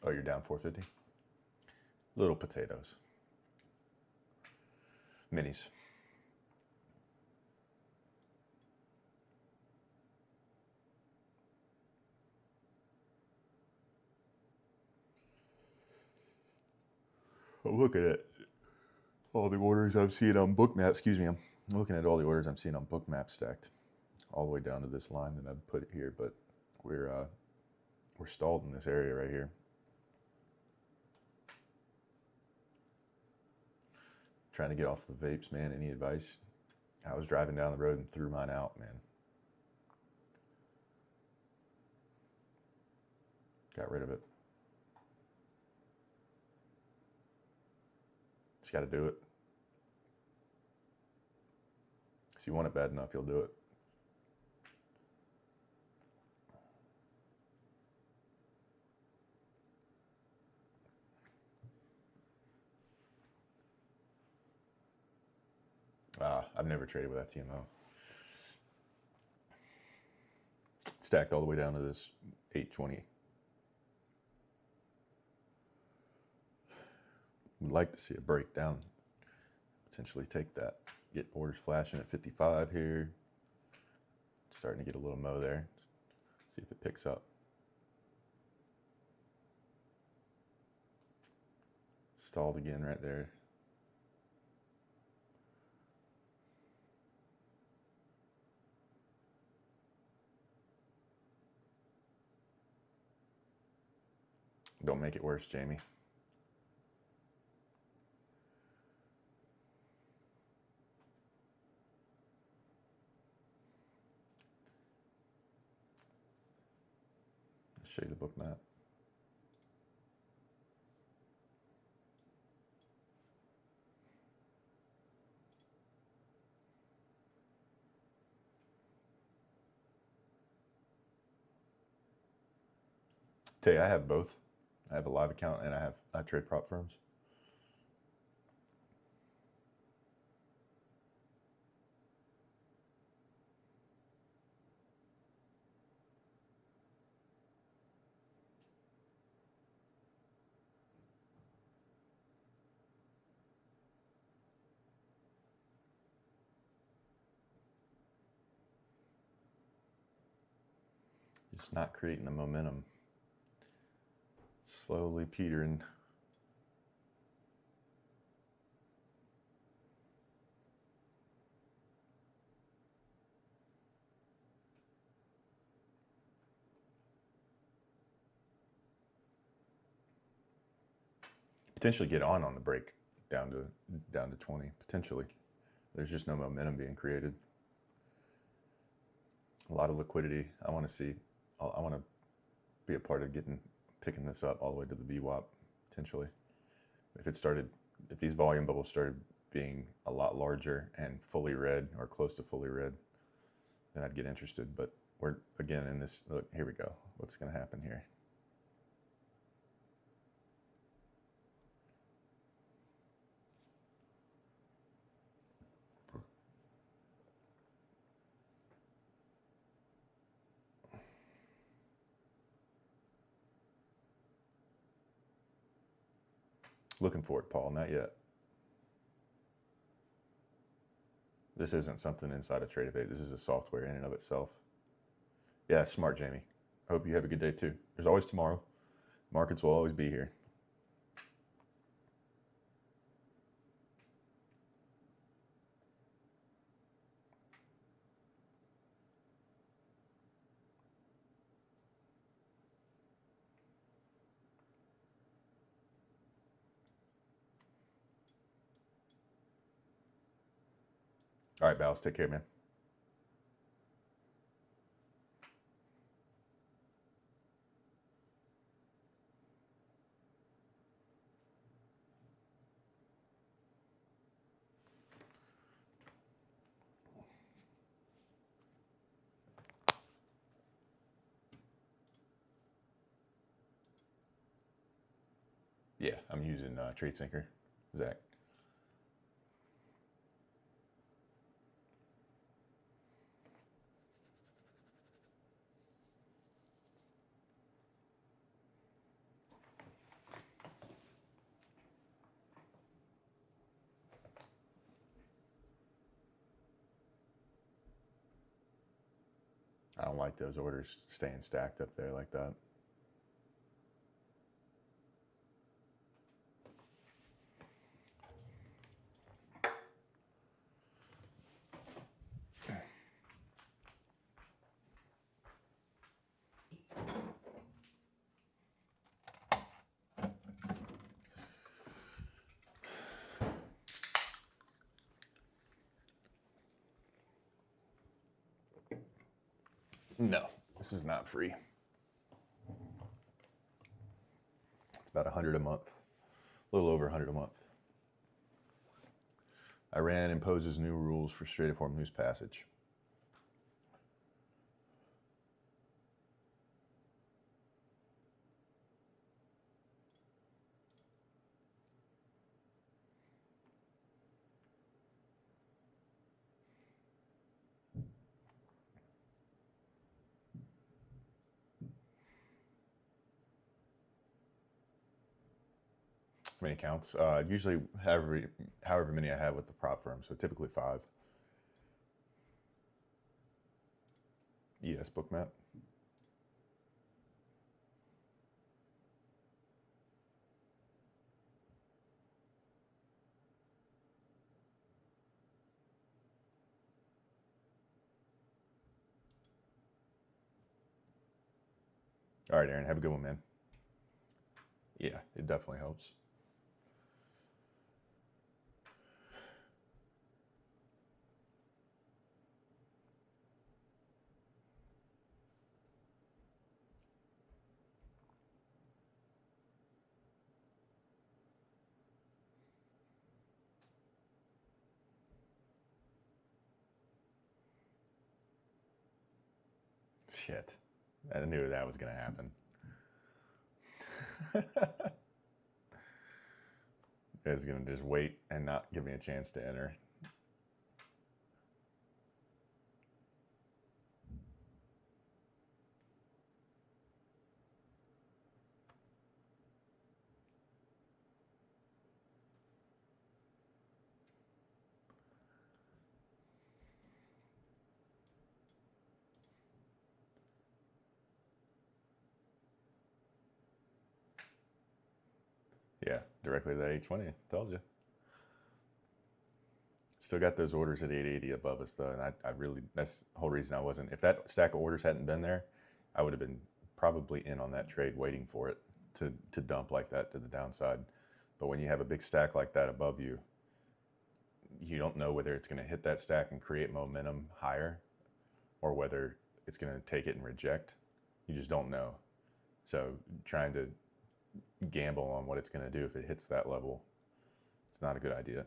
Oh, you're down 450? Little potatoes. Minis. I'm looking at all the orders I'm seeing on Bookmap. Excuse me, I'm looking at all the orders I'm seeing on Bookmap stacked all the way down to this line that I've put it here, but we're stalled in this area right here. trying to get off the vapes, man. Any advice? I was driving down the road and threw mine out, man. Got rid of it. Just got to do it. If you want it bad enough, you'll do it. I've never traded with FTMO. Stacked all the way down to this 820. Would like to see a breakdown. Potentially take that. Get orders flashing at 55 here. Starting to get a little mo there. See if it picks up. Stalled again right there. Don't make it worse, Jamie. Let's show you the book map. Tell you, I have both. I have a live account and I trade prop firms. Just not creating the momentum. Slowly petering. Potentially get on the break down to 20. Potentially. There's just no momentum being created. A lot of liquidity. I want to see. I want to be a part of picking this up all the way to the VWAP, potentially. If these volume bubbles started being a lot larger and fully red or close to fully red, then I'd get interested. But we're, again, in this, look, here we go. What's going to happen here? Looking for it, Paul. Not yet. This isn't something inside of TradeAbate. This is a software in and of itself. Yeah, smart, Jamie. Hope you have a good day too. There's always tomorrow. Markets will always be here. All right, Ballas, take care, man. Yeah, I'm using TradeSyncer, Zach. I don't like those orders staying stacked up there like that. No, this is not free. It's about 100 a month, a little over 100 a month. Iran imposes new rules for Strait of Hormuz passage. How many accounts? Usually however many I have with the prop firm, so typically 5. ES Bookmap. All right, Aaron, have a good one, man. Yeah, it definitely helps. Shit. I knew that was going to happen. It's going to just wait and not give me a chance to enter. Yeah, directly to that 820. Told you. Still got those orders at 880 above us though, and I really, that's the whole reason I wasn't. If that stack of orders hadn't been there, I would have been probably in on that trade waiting for it to dump like that to the downside. But when you have a big stack like that above you, you don't know whether it's going to hit that stack and create momentum higher or whether it's going to take it and reject. You just don't know. So trying to gamble on what it's going to do if it hits that level, it's not a good idea.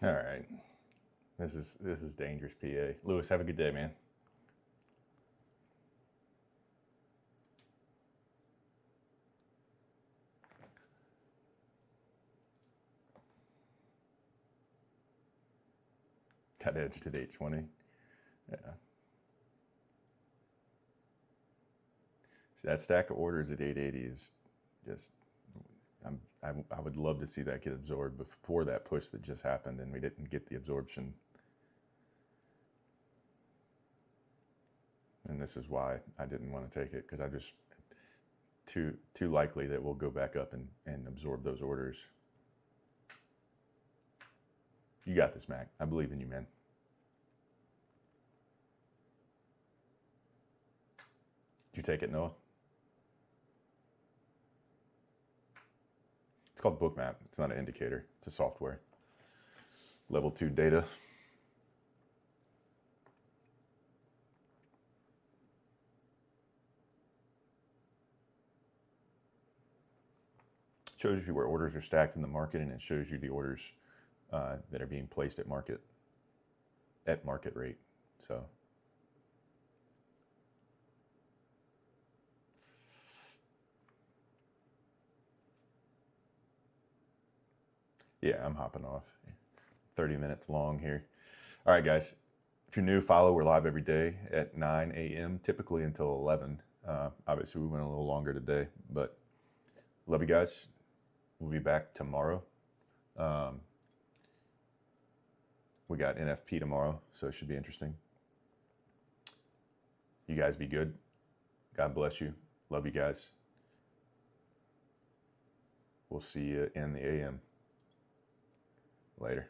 All right. This is dangerous, PA. Lewis, have a good day, man. Got edged at 820. Yeah. See, that stack of orders at 880 is just, I would love to see that get absorbed before that push that just happened and we didn't get the absorption. And this is why I didn't want to take it, because too likely that we'll go back up and absorb those orders. You got this, Mac. I believe in you, man. Did you take it, Noah? It's called Bookmap. It's not an indicator. It's a software. Level 2 data. Shows you where orders are stacked in the market, and it shows you the orders that are being placed at market rate. So yeah, I'm hopping off. 30 minutes long here. All right, guys. If you're new, follow. We're live every day at 9 a.m., typically until 11. Obviously, we went a little longer today, but love you guys. We'll be back tomorrow. We got NFP tomorrow, so it should be interesting. You guys be good. God bless you. Love you guys. We'll see you in the AM. Later.